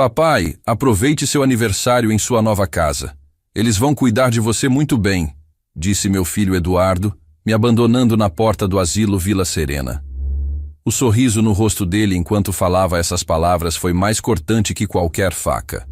Papai, aproveite seu aniversário em sua nova casa. Eles vão cuidar de você muito bem, disse meu filho Eduardo, me abandonando na porta do asilo Vila Serena. O sorriso no rosto dele enquanto falava essas palavras foi mais cortante que qualquer faca.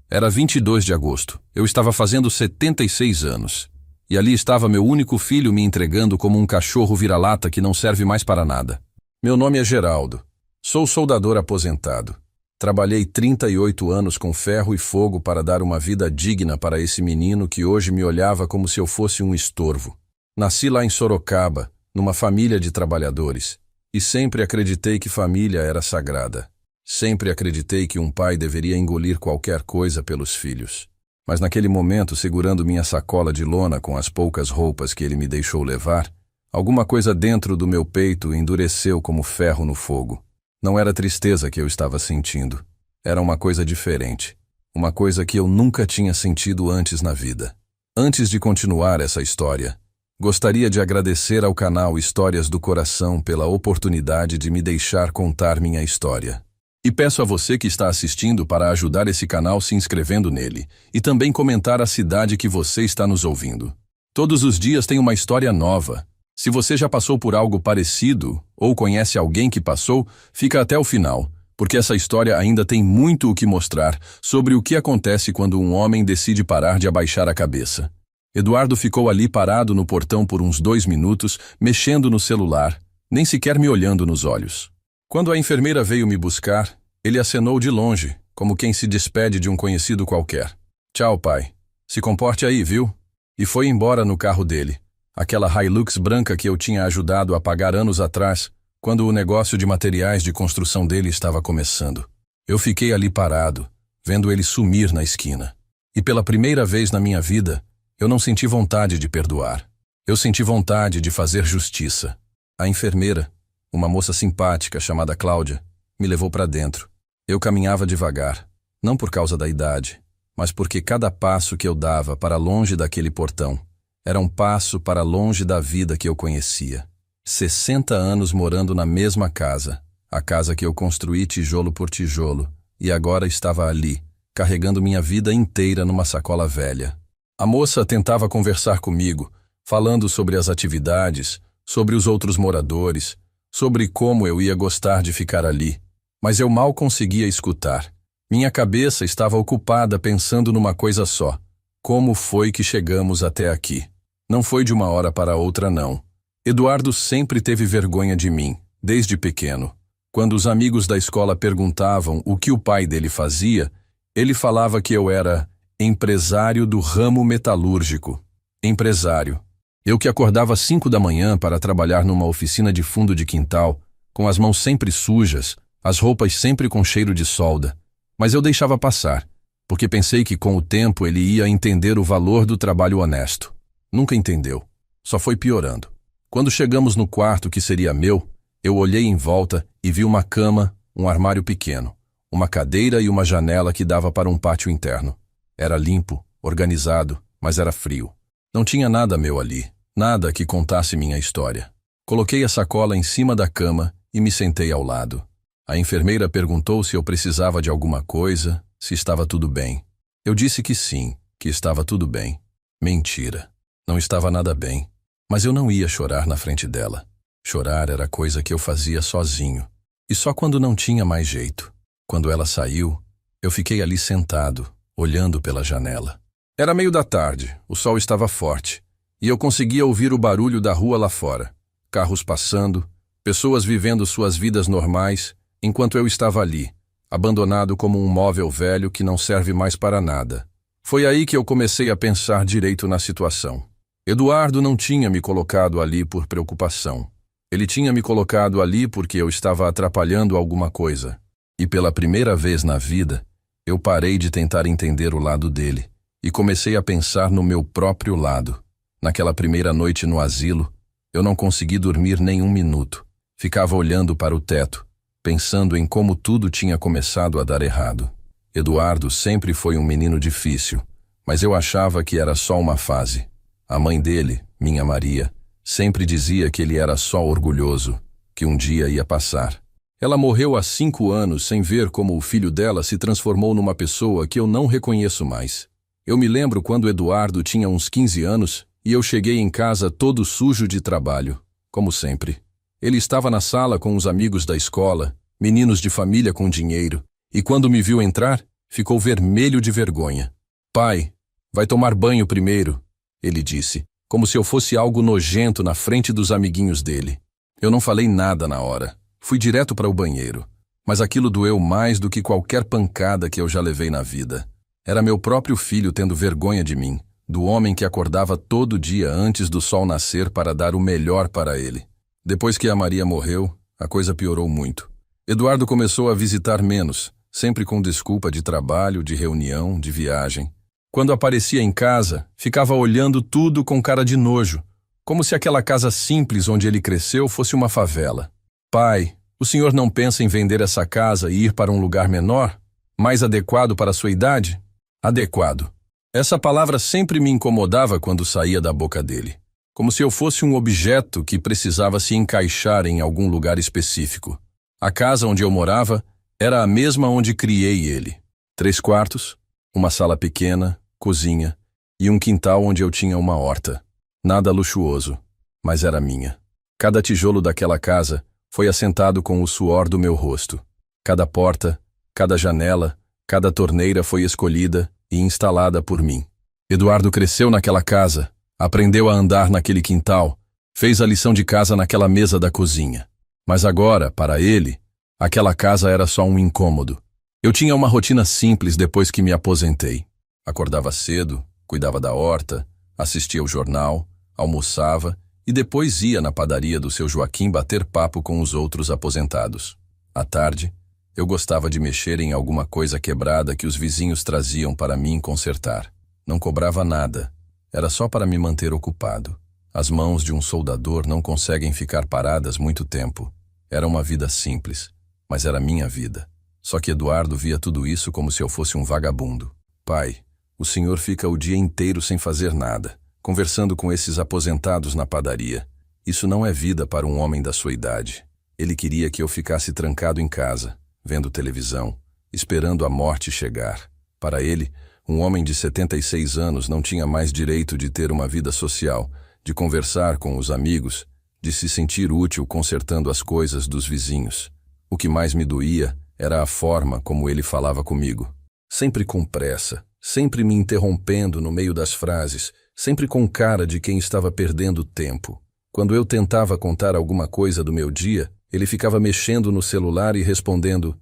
Era 22 de agosto. Eu estava fazendo 76 anos. E ali estava meu único filho me entregando como um cachorro vira-lata que não serve mais para nada. Meu nome é Geraldo. Sou soldador aposentado. Trabalhei 38 anos com ferro e fogo para dar uma vida digna para esse menino que hoje me olhava como se eu fosse um estorvo. Nasci lá em Sorocaba, numa família de trabalhadores, e sempre acreditei que família era sagrada. Sempre acreditei que um pai deveria engolir qualquer coisa pelos filhos. Mas naquele momento, segurando minha sacola de lona com as poucas roupas que ele me deixou levar, alguma coisa dentro do meu peito endureceu como ferro no fogo. Não era tristeza que eu estava sentindo. Era uma coisa diferente. Uma coisa que eu nunca tinha sentido antes na vida. Antes de continuar essa história, gostaria de agradecer ao canal Histórias do Coração pela oportunidade de me deixar contar minha história. E peço a você que está assistindo para ajudar esse canal se inscrevendo nele e também comentar a cidade que você está nos ouvindo. Todos os dias tem uma história nova. Se você já passou por algo parecido ou conhece alguém que passou, fica até o final, porque essa história ainda tem muito o que mostrar sobre o que acontece quando um homem decide parar de abaixar a cabeça. Eduardo ficou ali parado no portão por uns 2 minutos, mexendo no celular, nem sequer me olhando nos olhos. Quando a enfermeira veio me buscar, ele acenou de longe, como quem se despede de um conhecido qualquer. Tchau, pai. Se comporte aí, viu? E foi embora no carro dele. Aquela Hilux branca que eu tinha ajudado a pagar anos atrás, quando o negócio de materiais de construção dele estava começando. Eu fiquei ali parado, vendo ele sumir na esquina. E pela primeira vez na minha vida, eu não senti vontade de perdoar. Eu senti vontade de fazer justiça. A enfermeira, uma moça simpática chamada Cláudia, me levou para dentro. Eu caminhava devagar, não por causa da idade, mas porque cada passo que eu dava para longe daquele portão era um passo para longe da vida que eu conhecia. 60 anos morando na mesma casa, a casa que eu construí tijolo por tijolo, e agora estava ali, carregando minha vida inteira numa sacola velha. A moça tentava conversar comigo, falando sobre as atividades, sobre os outros moradores, sobre como eu ia gostar de ficar ali, mas eu mal conseguia escutar. Minha cabeça estava ocupada pensando numa coisa só: como foi que chegamos até aqui? Não foi de uma hora para outra, não. Eduardo sempre teve vergonha de mim, desde pequeno. Quando os amigos da escola perguntavam o que o pai dele fazia, ele falava que eu era empresário do ramo metalúrgico. Empresário. Eu que acordava às 5 da manhã para trabalhar numa oficina de fundo de quintal, com as mãos sempre sujas, as roupas sempre com cheiro de solda. Mas eu deixava passar, porque pensei que com o tempo ele ia entender o valor do trabalho honesto. Nunca entendeu. Só foi piorando. Quando chegamos no quarto que seria meu, eu olhei em volta e vi uma cama, um armário pequeno, uma cadeira e uma janela que dava para um pátio interno. Era limpo, organizado, mas era frio. Não tinha nada meu ali, nada que contasse minha história. Coloquei a sacola em cima da cama e me sentei ao lado. A enfermeira perguntou se eu precisava de alguma coisa, se estava tudo bem. Eu disse que sim, que estava tudo bem. Mentira. Não estava nada bem. Mas eu não ia chorar na frente dela. Chorar era coisa que eu fazia sozinho. E só quando não tinha mais jeito. Quando ela saiu, eu fiquei ali sentado, olhando pela janela. Era meio da tarde, o sol estava forte, e eu conseguia ouvir o barulho da rua lá fora. Carros passando, pessoas vivendo suas vidas normais, enquanto eu estava ali, abandonado como um móvel velho que não serve mais para nada. Foi aí que eu comecei a pensar direito na situação. Eduardo não tinha me colocado ali por preocupação. Ele tinha me colocado ali porque eu estava atrapalhando alguma coisa. E pela primeira vez na vida, eu parei de tentar entender o lado dele e comecei a pensar no meu próprio lado. Naquela primeira noite no asilo, eu não consegui dormir nem um minuto. Ficava olhando para o teto, pensando em como tudo tinha começado a dar errado. Eduardo sempre foi um menino difícil, mas eu achava que era só uma fase. A mãe dele, minha Maria, sempre dizia que ele era só orgulhoso, que um dia ia passar. Ela morreu há 5 anos sem ver como o filho dela se transformou numa pessoa que eu não reconheço mais. Eu me lembro quando Eduardo tinha uns 15 anos e eu cheguei em casa todo sujo de trabalho, como sempre. Ele estava na sala com os amigos da escola, meninos de família com dinheiro, e quando me viu entrar, ficou vermelho de vergonha. Pai, vai tomar banho primeiro, ele disse, como se eu fosse algo nojento na frente dos amiguinhos dele. Eu não falei nada na hora. Fui direto para o banheiro, mas aquilo doeu mais do que qualquer pancada que eu já levei na vida. Era meu próprio filho tendo vergonha de mim, do homem que acordava todo dia antes do sol nascer para dar o melhor para ele. Depois que a Maria morreu, a coisa piorou muito. Eduardo começou a visitar menos, sempre com desculpa de trabalho, de reunião, de viagem. Quando aparecia em casa, ficava olhando tudo com cara de nojo, como se aquela casa simples onde ele cresceu fosse uma favela. Pai, o senhor não pensa em vender essa casa e ir para um lugar menor? Mais adequado para a sua idade? Adequado. Essa palavra sempre me incomodava quando saía da boca dele. Como se eu fosse um objeto que precisava se encaixar em algum lugar específico. A casa onde eu morava era a mesma onde criei ele. 3 quartos, uma sala pequena, cozinha e um quintal onde eu tinha uma horta. Nada luxuoso, mas era minha. Cada tijolo daquela casa foi assentado com o suor do meu rosto. Cada porta, cada janela, cada torneira foi escolhida e instalada por mim. Eduardo cresceu naquela casa, aprendeu a andar naquele quintal, fez a lição de casa naquela mesa da cozinha. Mas agora, para ele, aquela casa era só um incômodo. Eu tinha uma rotina simples depois que me aposentei. Acordava cedo, cuidava da horta, assistia ao jornal, almoçava e depois ia na padaria do seu Joaquim bater papo com os outros aposentados. À tarde, eu gostava de mexer em alguma coisa quebrada que os vizinhos traziam para mim consertar. Não cobrava nada, era só para me manter ocupado. As mãos de um soldador não conseguem ficar paradas muito tempo. Era uma vida simples, mas era minha vida. Só que Eduardo via tudo isso como se eu fosse um vagabundo. Pai, o senhor fica o dia inteiro sem fazer nada, conversando com esses aposentados na padaria. Isso não é vida para um homem da sua idade. Ele queria que eu ficasse trancado em casa, vendo televisão, esperando a morte chegar. Para ele, um homem de 76 anos não tinha mais direito de ter uma vida social, de conversar com os amigos, de se sentir útil consertando as coisas dos vizinhos. O que mais me doía era a forma como ele falava comigo. Sempre com pressa, sempre me interrompendo no meio das frases, sempre com cara de quem estava perdendo tempo. Quando eu tentava contar alguma coisa do meu dia, ele ficava mexendo no celular e respondendo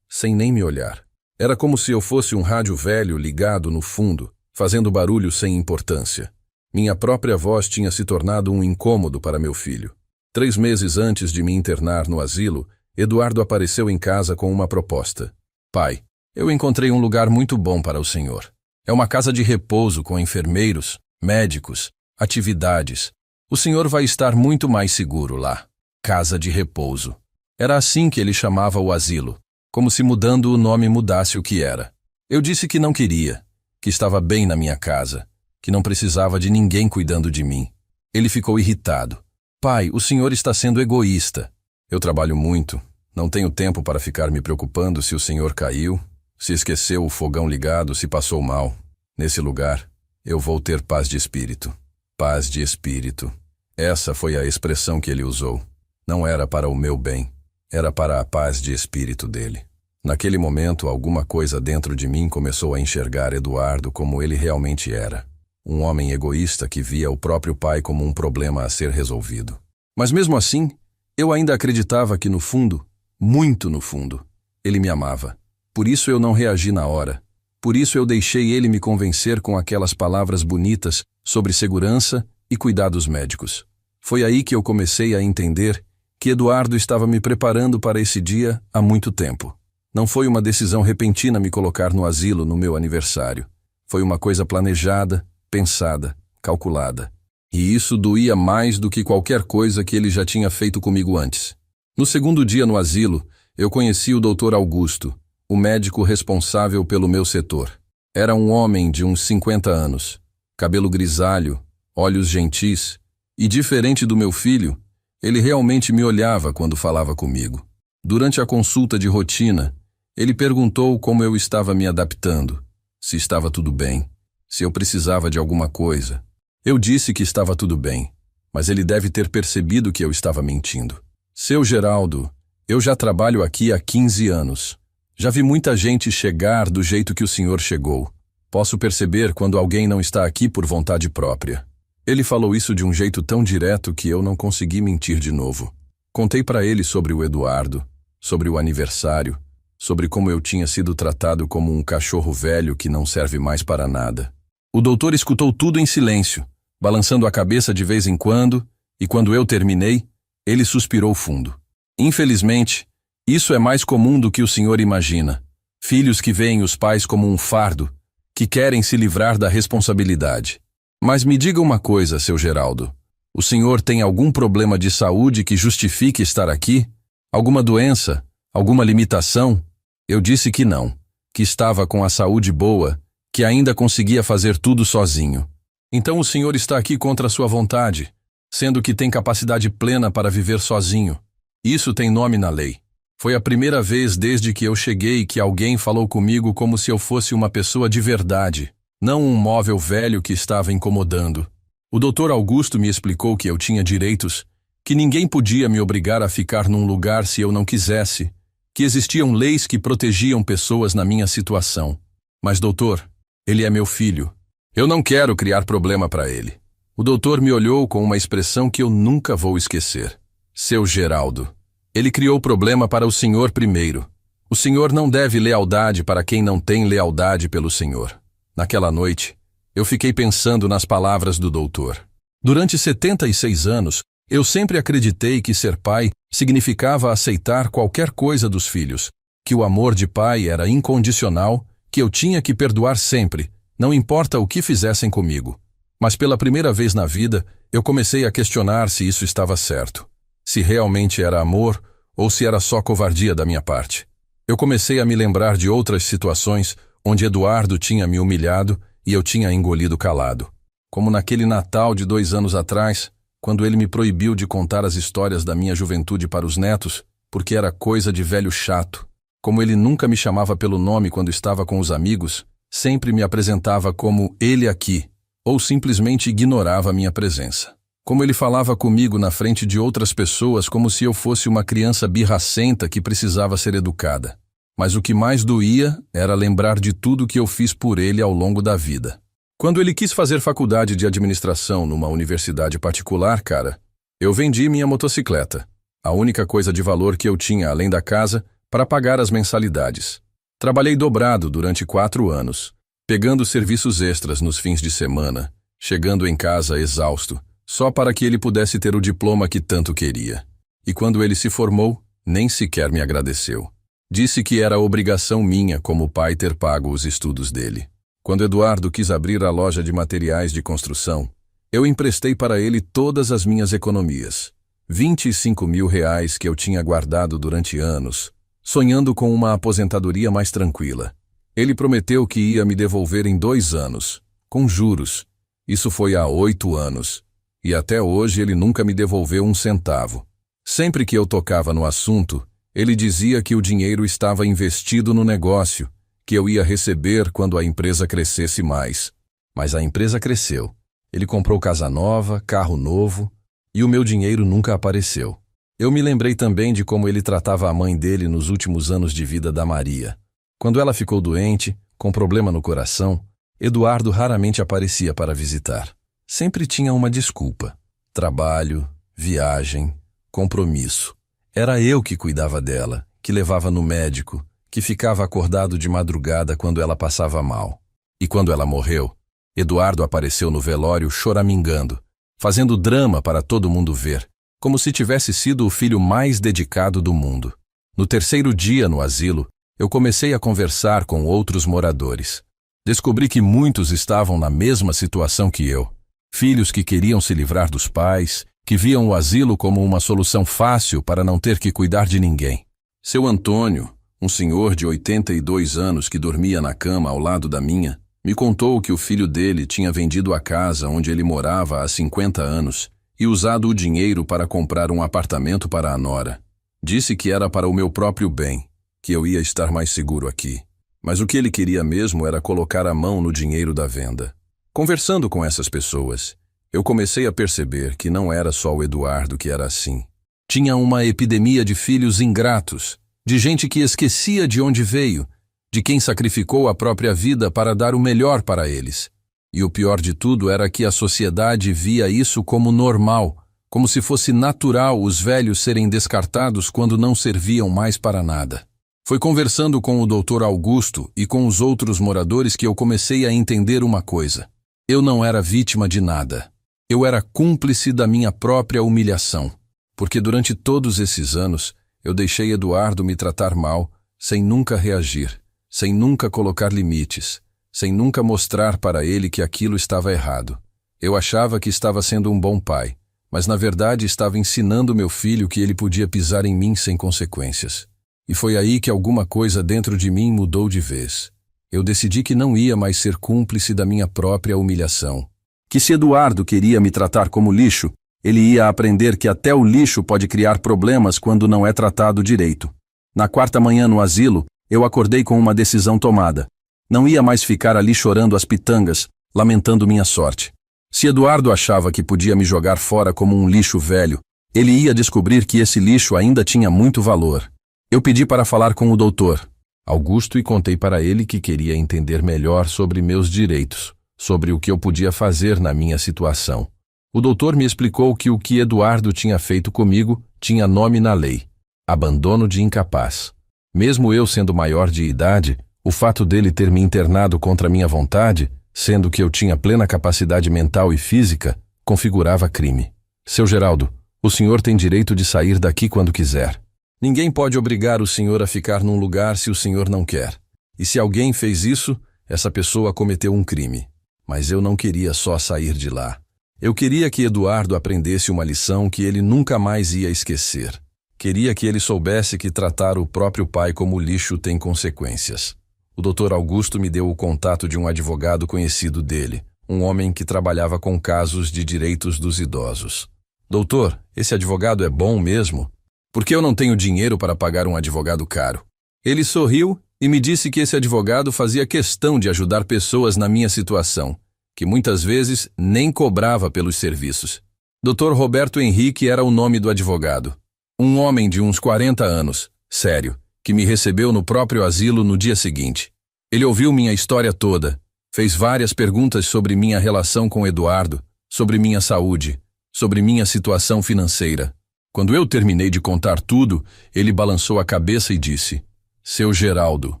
sem nem me olhar. Era como se eu fosse um rádio velho ligado no fundo, fazendo barulho sem importância. Minha própria voz tinha se tornado um incômodo para meu filho. 3 meses antes de me internar no asilo, Eduardo apareceu em casa com uma proposta. Pai, eu encontrei um lugar muito bom para o senhor. É uma casa de repouso com enfermeiros, médicos, atividades. O senhor vai estar muito mais seguro lá. Casa de repouso. Era assim que ele chamava o asilo, como se mudando o nome mudasse o que era. Eu disse que não queria, que estava bem na minha casa, que não precisava de ninguém cuidando de mim. Ele ficou irritado. Pai, o senhor está sendo egoísta. Eu trabalho muito, não tenho tempo para ficar me preocupando se o senhor caiu, se esqueceu o fogão ligado, se passou mal. Nesse lugar, eu vou ter paz de espírito. Paz de espírito. Essa foi a expressão que ele usou. Não era para o meu bem, era para a paz de espírito dele. Naquele momento, alguma coisa dentro de mim começou a enxergar Eduardo como ele realmente era. Um homem egoísta que via o próprio pai como um problema a ser resolvido. Mas mesmo assim, eu ainda acreditava que no fundo, muito no fundo, ele me amava. Por isso eu não reagi na hora. Por isso eu deixei ele me convencer com aquelas palavras bonitas sobre segurança e cuidados médicos. Foi aí que eu comecei a entender que Eduardo estava me preparando para esse dia há muito tempo. Não foi uma decisão repentina me colocar no asilo no meu aniversário. Foi uma coisa planejada, pensada, calculada. E isso doía mais do que qualquer coisa que ele já tinha feito comigo antes. No segundo dia no asilo, eu conheci o Dr. Augusto, o médico responsável pelo meu setor. Era um homem de uns 50 anos, cabelo grisalho, olhos gentis, e diferente do meu filho, ele realmente me olhava quando falava comigo. Durante a consulta de rotina, ele perguntou como eu estava me adaptando, se estava tudo bem, se eu precisava de alguma coisa. Eu disse que estava tudo bem, mas ele deve ter percebido que eu estava mentindo. Seu Geraldo, eu já trabalho aqui há 15 anos. Já vi muita gente chegar do jeito que o senhor chegou. Posso perceber quando alguém não está aqui por vontade própria. Ele falou isso de um jeito tão direto que eu não consegui mentir de novo. Contei para ele sobre o Eduardo, sobre o aniversário, sobre como eu tinha sido tratado como um cachorro velho que não serve mais para nada. O doutor escutou tudo em silêncio, balançando a cabeça de vez em quando, e quando eu terminei, ele suspirou fundo. Infelizmente, isso é mais comum do que o senhor imagina. Filhos que veem os pais como um fardo, que querem se livrar da responsabilidade. Mas me diga uma coisa, seu Geraldo. O senhor tem algum problema de saúde que justifique estar aqui? Alguma doença? Alguma limitação? Eu disse que não, que estava com a saúde boa, que ainda conseguia fazer tudo sozinho. Então o senhor está aqui contra a sua vontade, sendo que tem capacidade plena para viver sozinho. Isso tem nome na lei. Foi a primeira vez desde que eu cheguei que alguém falou comigo como se eu fosse uma pessoa de verdade, não um móvel velho que estava incomodando. O doutor Augusto me explicou que eu tinha direitos, que ninguém podia me obrigar a ficar num lugar se eu não quisesse, que existiam leis que protegiam pessoas na minha situação. Mas, doutor, ele é meu filho. Eu não quero criar problema para ele. O doutor me olhou com uma expressão que eu nunca vou esquecer. Seu Geraldo, ele criou problema para o senhor primeiro. O senhor não deve lealdade para quem não tem lealdade pelo senhor. Naquela noite, eu fiquei pensando nas palavras do doutor. Durante 76 anos, eu sempre acreditei que ser pai significava aceitar qualquer coisa dos filhos, que o amor de pai era incondicional, que eu tinha que perdoar sempre, não importa o que fizessem comigo. Mas pela primeira vez na vida, eu comecei a questionar se isso estava certo. Se realmente era amor ou se era só covardia da minha parte. Eu comecei a me lembrar de outras situações onde Eduardo tinha me humilhado e eu tinha engolido calado. Como naquele Natal de 2 anos atrás, quando ele me proibiu de contar as histórias da minha juventude para os netos, porque era coisa de velho chato. Como ele nunca me chamava pelo nome quando estava com os amigos, sempre me apresentava como ele aqui, ou simplesmente ignorava minha presença. Como ele falava comigo na frente de outras pessoas como se eu fosse uma criança birracenta que precisava ser educada. Mas o que mais doía era lembrar de tudo que eu fiz por ele ao longo da vida. Quando ele quis fazer faculdade de administração numa universidade particular, cara, eu vendi minha motocicleta, a única coisa de valor que eu tinha além da casa, para pagar as mensalidades. Trabalhei dobrado durante 4 anos, pegando serviços extras nos fins de semana, chegando em casa exausto, só para que ele pudesse ter o diploma que tanto queria. E quando ele se formou, nem sequer me agradeceu. Disse que era obrigação minha como pai ter pago os estudos dele. Quando Eduardo quis abrir a loja de materiais de construção, eu emprestei para ele todas as minhas economias. 25 mil reais que eu tinha guardado durante anos, sonhando com uma aposentadoria mais tranquila. Ele prometeu que ia me devolver em 2 anos, com juros. Isso foi há 8 anos. E até hoje ele nunca me devolveu 1 centavo. Sempre que eu tocava no assunto, ele dizia que o dinheiro estava investido no negócio, que eu ia receber quando a empresa crescesse mais. Mas a empresa cresceu. Ele comprou casa nova, carro novo, e o meu dinheiro nunca apareceu. Eu me lembrei também de como ele tratava a mãe dele nos últimos anos de vida da Maria. Quando ela ficou doente, com problema no coração, Eduardo raramente aparecia para visitar. Sempre tinha uma desculpa. Trabalho, viagem, compromisso. Era eu que cuidava dela, que levava no médico, que ficava acordado de madrugada quando ela passava mal. E quando ela morreu, Eduardo apareceu no velório choramingando, fazendo drama para todo mundo ver, como se tivesse sido o filho mais dedicado do mundo. No 3º dia no asilo, eu comecei a conversar com outros moradores. Descobri que muitos estavam na mesma situação que eu. Filhos que queriam se livrar dos pais, que viam o asilo como uma solução fácil para não ter que cuidar de ninguém. Seu Antônio, um senhor de 82 anos que dormia na cama ao lado da minha, me contou que o filho dele tinha vendido a casa onde ele morava há 50 anos e usado o dinheiro para comprar um apartamento para a nora. Disse que era para o meu próprio bem, que eu ia estar mais seguro aqui. Mas o que ele queria mesmo era colocar a mão no dinheiro da venda. Conversando com essas pessoas, eu comecei a perceber que não era só o Eduardo que era assim. Tinha uma epidemia de filhos ingratos, de gente que esquecia de onde veio, de quem sacrificou a própria vida para dar o melhor para eles. E o pior de tudo era que a sociedade via isso como normal, como se fosse natural os velhos serem descartados quando não serviam mais para nada. Foi conversando com o Dr. Augusto e com os outros moradores que eu comecei a entender uma coisa. Eu não era vítima de nada. Eu era cúmplice da minha própria humilhação, porque durante todos esses anos eu deixei Eduardo me tratar mal, sem nunca reagir, sem nunca colocar limites, sem nunca mostrar para ele que aquilo estava errado. Eu achava que estava sendo um bom pai, mas na verdade estava ensinando meu filho que ele podia pisar em mim sem consequências. E foi aí que alguma coisa dentro de mim mudou de vez. Eu decidi que não ia mais ser cúmplice da minha própria humilhação. Que se Eduardo queria me tratar como lixo, ele ia aprender que até o lixo pode criar problemas quando não é tratado direito. Na quarta manhã no asilo, eu acordei com uma decisão tomada. Não ia mais ficar ali chorando as pitangas, lamentando minha sorte. Se Eduardo achava que podia me jogar fora como um lixo velho, ele ia descobrir que esse lixo ainda tinha muito valor. Eu pedi para falar com o Dr. Augusto e contei para ele que queria entender melhor sobre meus direitos, sobre o que eu podia fazer na minha situação. O doutor me explicou que o que Eduardo tinha feito comigo tinha nome na lei: abandono de incapaz. Mesmo eu sendo maior de idade, o fato dele ter me internado contra minha vontade, sendo que eu tinha plena capacidade mental e física, configurava crime. Seu Geraldo, o senhor tem direito de sair daqui quando quiser. Ninguém pode obrigar o senhor a ficar num lugar se o senhor não quer. E se alguém fez isso, essa pessoa cometeu um crime. Mas eu não queria só sair de lá. Eu queria que Eduardo aprendesse uma lição que ele nunca mais ia esquecer. Queria que ele soubesse que tratar o próprio pai como lixo tem consequências. O Dr. Augusto me deu o contato de um advogado conhecido dele, um homem que trabalhava com casos de direitos dos idosos. Doutor, esse advogado é bom mesmo? Porque eu não tenho dinheiro para pagar um advogado caro. Ele sorriu e me disse que esse advogado fazia questão de ajudar pessoas na minha situação, que muitas vezes nem cobrava pelos serviços. Dr. Roberto Henrique era o nome do advogado. Um homem de uns 40 anos, sério, que me recebeu no próprio asilo no dia seguinte. Ele ouviu minha história toda, fez várias perguntas sobre minha relação com Eduardo, sobre minha saúde, sobre minha situação financeira. Quando eu terminei de contar tudo, ele balançou a cabeça e disse: Seu Geraldo,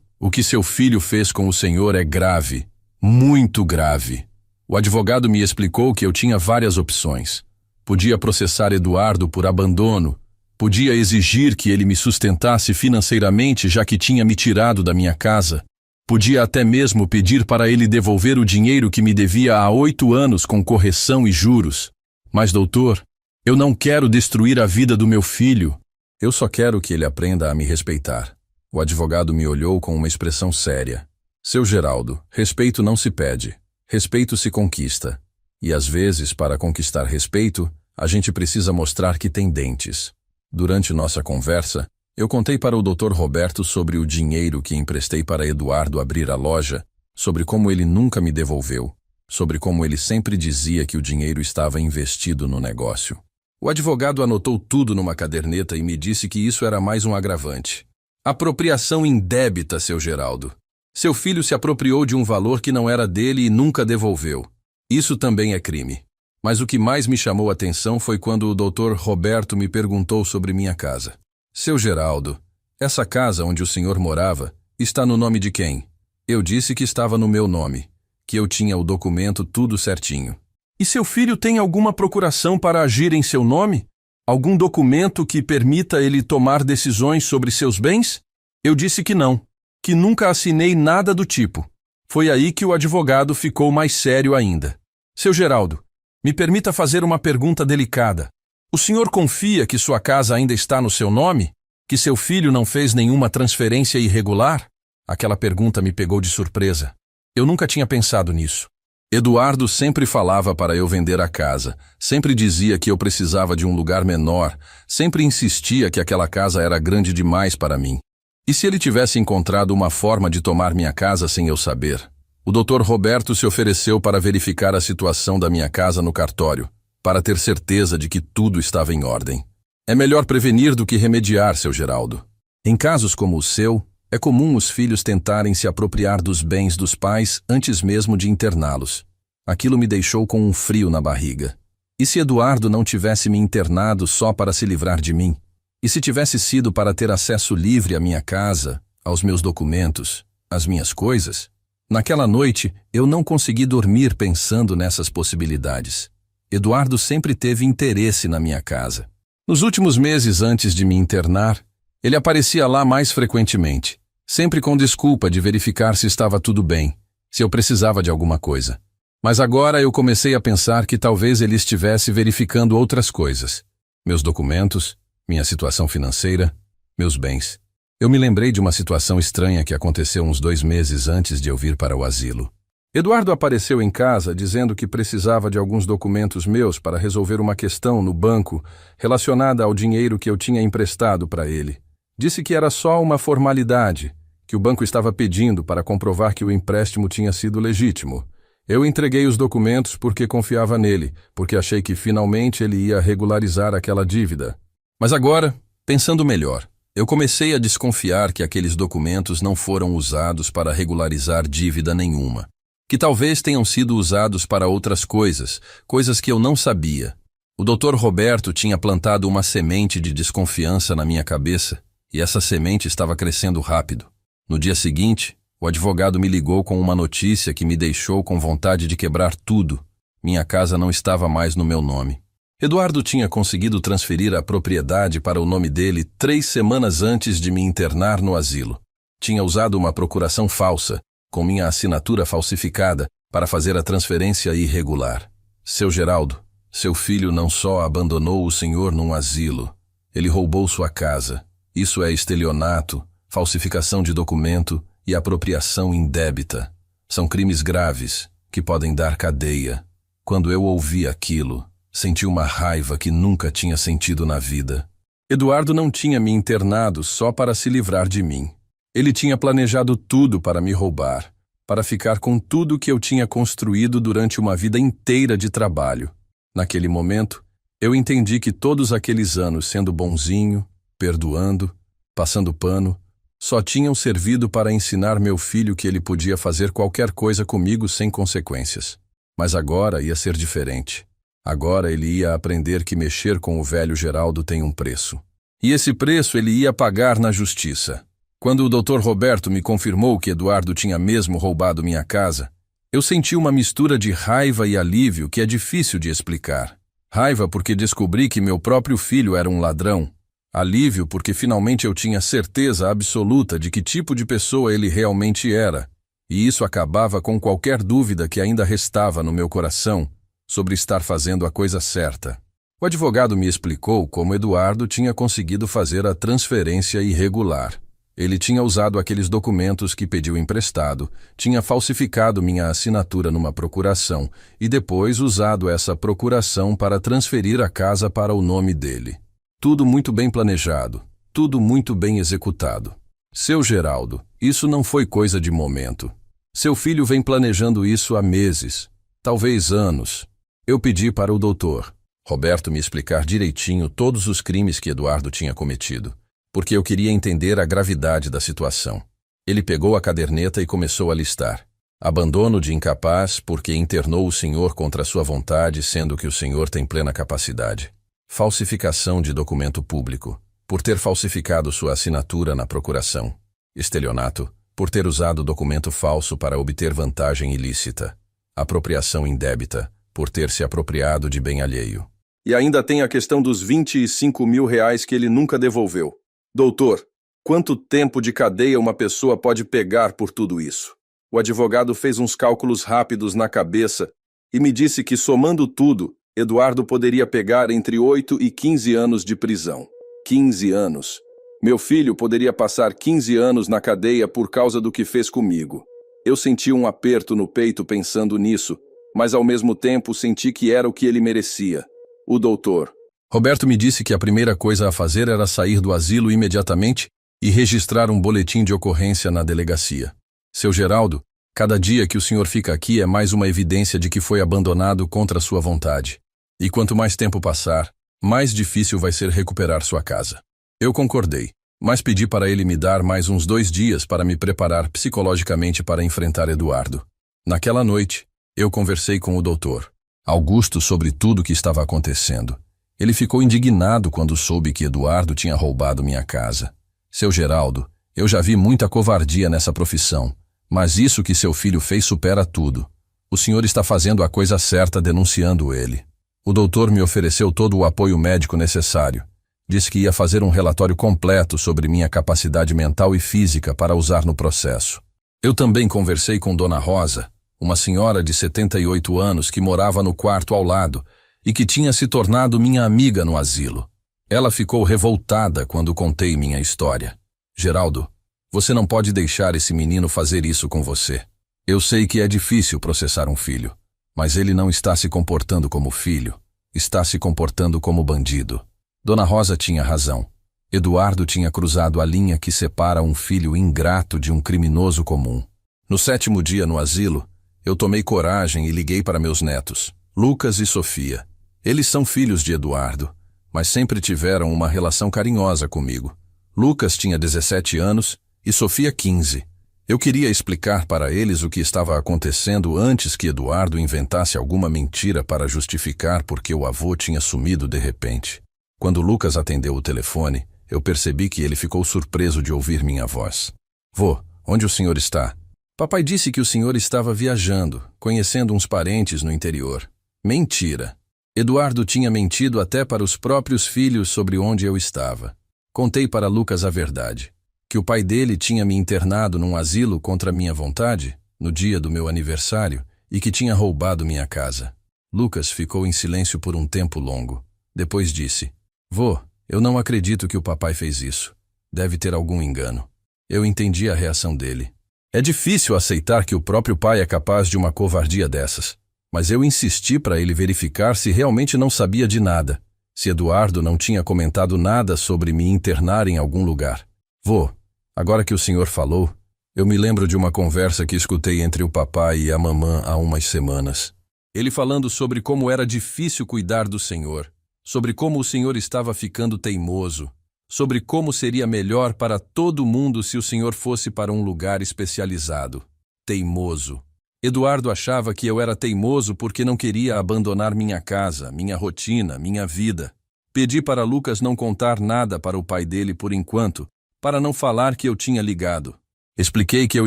o que seu filho fez com o senhor é grave, muito grave. O advogado me explicou que eu tinha várias opções. Podia processar Eduardo por abandono, podia exigir que ele me sustentasse financeiramente já que tinha me tirado da minha casa, podia até mesmo pedir para ele devolver o dinheiro que me devia há 8 anos com correção e juros. Mas, doutor, eu não quero destruir a vida do meu filho. Eu só quero que ele aprenda a me respeitar. O advogado me olhou com uma expressão séria. Seu Geraldo, respeito não se pede. Respeito se conquista. E às vezes, para conquistar respeito, a gente precisa mostrar que tem dentes. Durante nossa conversa, eu contei para o Dr. Roberto sobre o dinheiro que emprestei para Eduardo abrir a loja, sobre como ele nunca me devolveu, sobre como ele sempre dizia que o dinheiro estava investido no negócio. O advogado anotou tudo numa caderneta e me disse que isso era mais um agravante. Apropriação indébita, seu Geraldo. Seu filho se apropriou de um valor que não era dele e nunca devolveu. Isso também é crime. Mas o que mais me chamou a atenção foi quando o Dr. Roberto me perguntou sobre minha casa. Seu Geraldo, essa casa onde o senhor morava está no nome de quem? Eu disse que estava no meu nome, que eu tinha o documento tudo certinho. E seu filho tem alguma procuração para agir em seu nome? Algum documento que permita ele tomar decisões sobre seus bens? Eu disse que não, que nunca assinei nada do tipo. Foi aí que o advogado ficou mais sério ainda. Seu Geraldo, me permita fazer uma pergunta delicada. O senhor confia que sua casa ainda está no seu nome? Que seu filho não fez nenhuma transferência irregular? Aquela pergunta me pegou de surpresa. Eu nunca tinha pensado nisso. Eduardo sempre falava para eu vender a casa, sempre dizia que eu precisava de um lugar menor, sempre insistia que aquela casa era grande demais para mim. E se ele tivesse encontrado uma forma de tomar minha casa sem eu saber? O Dr. Roberto se ofereceu para verificar a situação da minha casa no cartório, para ter certeza de que tudo estava em ordem. É melhor prevenir do que remediar, seu Geraldo. Em casos como o seu, é comum os filhos tentarem se apropriar dos bens dos pais antes mesmo de interná-los. Aquilo me deixou com um frio na barriga. E se Eduardo não tivesse me internado só para se livrar de mim? E se tivesse sido para ter acesso livre à minha casa, aos meus documentos, às minhas coisas? Naquela noite, eu não consegui dormir pensando nessas possibilidades. Eduardo sempre teve interesse na minha casa. Nos últimos meses antes de me internar, ele aparecia lá mais frequentemente, sempre com desculpa de verificar se estava tudo bem, se eu precisava de alguma coisa. Mas agora eu comecei a pensar que talvez ele estivesse verificando outras coisas. Meus documentos, minha situação financeira, meus bens. Eu me lembrei de uma situação estranha que aconteceu uns 2 meses antes de eu vir para o asilo. Eduardo apareceu em casa dizendo que precisava de alguns documentos meus para resolver uma questão no banco relacionada ao dinheiro que eu tinha emprestado para ele. Disse que era só uma formalidade, que o banco estava pedindo para comprovar que o empréstimo tinha sido legítimo. Eu entreguei os documentos porque confiava nele, porque achei que finalmente ele ia regularizar aquela dívida. Mas agora, pensando melhor, eu comecei a desconfiar que aqueles documentos não foram usados para regularizar dívida nenhuma, que talvez tenham sido usados para outras coisas, coisas que eu não sabia. O Dr. Roberto tinha plantado uma semente de desconfiança na minha cabeça, e essa semente estava crescendo rápido. No dia seguinte, o advogado me ligou com uma notícia que me deixou com vontade de quebrar tudo. Minha casa não estava mais no meu nome. Eduardo tinha conseguido transferir a propriedade para o nome dele 3 semanas antes de me internar no asilo. Tinha usado uma procuração falsa, com minha assinatura falsificada, para fazer a transferência irregular. Seu Geraldo, seu filho não só abandonou o senhor num asilo, ele roubou sua casa. Isso é estelionato, falsificação de documento e apropriação indébita. São crimes graves, que podem dar cadeia. Quando eu ouvi aquilo, senti uma raiva que nunca tinha sentido na vida. Eduardo não tinha me internado só para se livrar de mim. Ele tinha planejado tudo para me roubar, para ficar com tudo que eu tinha construído durante uma vida inteira de trabalho. Naquele momento, eu entendi que todos aqueles anos sendo bonzinho, perdoando, passando pano, só tinham servido para ensinar meu filho que ele podia fazer qualquer coisa comigo sem consequências. Mas agora ia ser diferente. Agora ele ia aprender que mexer com o velho Geraldo tem um preço. E esse preço ele ia pagar na justiça. Quando o Dr. Roberto me confirmou que Eduardo tinha mesmo roubado minha casa, eu senti uma mistura de raiva e alívio que é difícil de explicar. Raiva porque descobri que meu próprio filho era um ladrão. Alívio porque finalmente eu tinha certeza absoluta de que tipo de pessoa ele realmente era, e isso acabava com qualquer dúvida que ainda restava no meu coração sobre estar fazendo a coisa certa. O advogado me explicou como Eduardo tinha conseguido fazer a transferência irregular. Ele tinha usado aqueles documentos que pediu emprestado, tinha falsificado minha assinatura numa procuração e depois usado essa procuração para transferir a casa para o nome dele. Tudo muito bem planejado, tudo muito bem executado. Seu Geraldo, isso não foi coisa de momento. Seu filho vem planejando isso há meses, talvez anos. Eu pedi para o doutor Roberto me explicar direitinho todos os crimes que Eduardo tinha cometido, porque eu queria entender a gravidade da situação. Ele pegou a caderneta e começou a listar. Abandono de incapaz porque internou o senhor contra sua vontade, sendo que o senhor tem plena capacidade. Falsificação de documento público, por ter falsificado sua assinatura na procuração. Estelionato, por ter usado documento falso para obter vantagem ilícita. Apropriação indébita, por ter se apropriado de bem alheio. E ainda tem a questão dos R$ 25 mil que ele nunca devolveu. Doutor, quanto tempo de cadeia uma pessoa pode pegar por tudo isso? O advogado fez uns cálculos rápidos na cabeça e me disse que, somando tudo, Eduardo poderia pegar entre 8 e 15 anos de prisão. 15 anos. Meu filho poderia passar 15 anos na cadeia por causa do que fez comigo. Eu senti um aperto no peito pensando nisso, mas ao mesmo tempo senti que era o que ele merecia. O doutor Roberto me disse que a primeira coisa a fazer era sair do asilo imediatamente e registrar um boletim de ocorrência na delegacia. Seu Geraldo, cada dia que o senhor fica aqui é mais uma evidência de que foi abandonado contra sua vontade. E quanto mais tempo passar, mais difícil vai ser recuperar sua casa. Eu concordei, mas pedi para ele me dar mais uns 2 dias para me preparar psicologicamente para enfrentar Eduardo. Naquela noite, eu conversei com o doutor Augusto sobre tudo o que estava acontecendo. Ele ficou indignado quando soube que Eduardo tinha roubado minha casa. Seu Geraldo, eu já vi muita covardia nessa profissão, mas isso que seu filho fez supera tudo. O senhor está fazendo a coisa certa denunciando ele. O doutor me ofereceu todo o apoio médico necessário. Disse que ia fazer um relatório completo sobre minha capacidade mental e física para usar no processo. Eu também conversei com Dona Rosa, uma senhora de 78 anos que morava no quarto ao lado e que tinha se tornado minha amiga no asilo. Ela ficou revoltada quando contei minha história. Geraldo, você não pode deixar esse menino fazer isso com você. Eu sei que é difícil processar um filho, mas ele não está se comportando como filho, está se comportando como bandido. Dona Rosa tinha razão. Eduardo tinha cruzado a linha que separa um filho ingrato de um criminoso comum. No 7º dia no asilo, eu tomei coragem e liguei para meus netos, Lucas e Sofia. Eles são filhos de Eduardo, mas sempre tiveram uma relação carinhosa comigo. Lucas tinha 17 anos e Sofia 15. Eu queria explicar para eles o que estava acontecendo antes que Eduardo inventasse alguma mentira para justificar porque o avô tinha sumido de repente. Quando Lucas atendeu o telefone, eu percebi que ele ficou surpreso de ouvir minha voz. Vô, onde o senhor está? Papai disse que o senhor estava viajando, conhecendo uns parentes no interior. Mentira. Eduardo tinha mentido até para os próprios filhos sobre onde eu estava. Contei para Lucas a verdade, que o pai dele tinha me internado num asilo contra minha vontade, no dia do meu aniversário, e que tinha roubado minha casa. Lucas ficou em silêncio por um tempo longo. Depois disse: Vô, eu não acredito que o papai fez isso. Deve ter algum engano. Eu entendi a reação dele. É difícil aceitar que o próprio pai é capaz de uma covardia dessas. Mas eu insisti para ele verificar se realmente não sabia de nada, se Eduardo não tinha comentado nada sobre me internar em algum lugar. Vô, agora que o senhor falou, eu me lembro de uma conversa que escutei entre o papai e a mamã há umas semanas. Ele falando sobre como era difícil cuidar do senhor, sobre como o senhor estava ficando teimoso, sobre como seria melhor para todo mundo se o senhor fosse para um lugar especializado. Teimoso. Eduardo achava que eu era teimoso porque não queria abandonar minha casa, minha rotina, minha vida. Pedi para Lucas não contar nada para o pai dele por enquanto, para não falar que eu tinha ligado. Expliquei que eu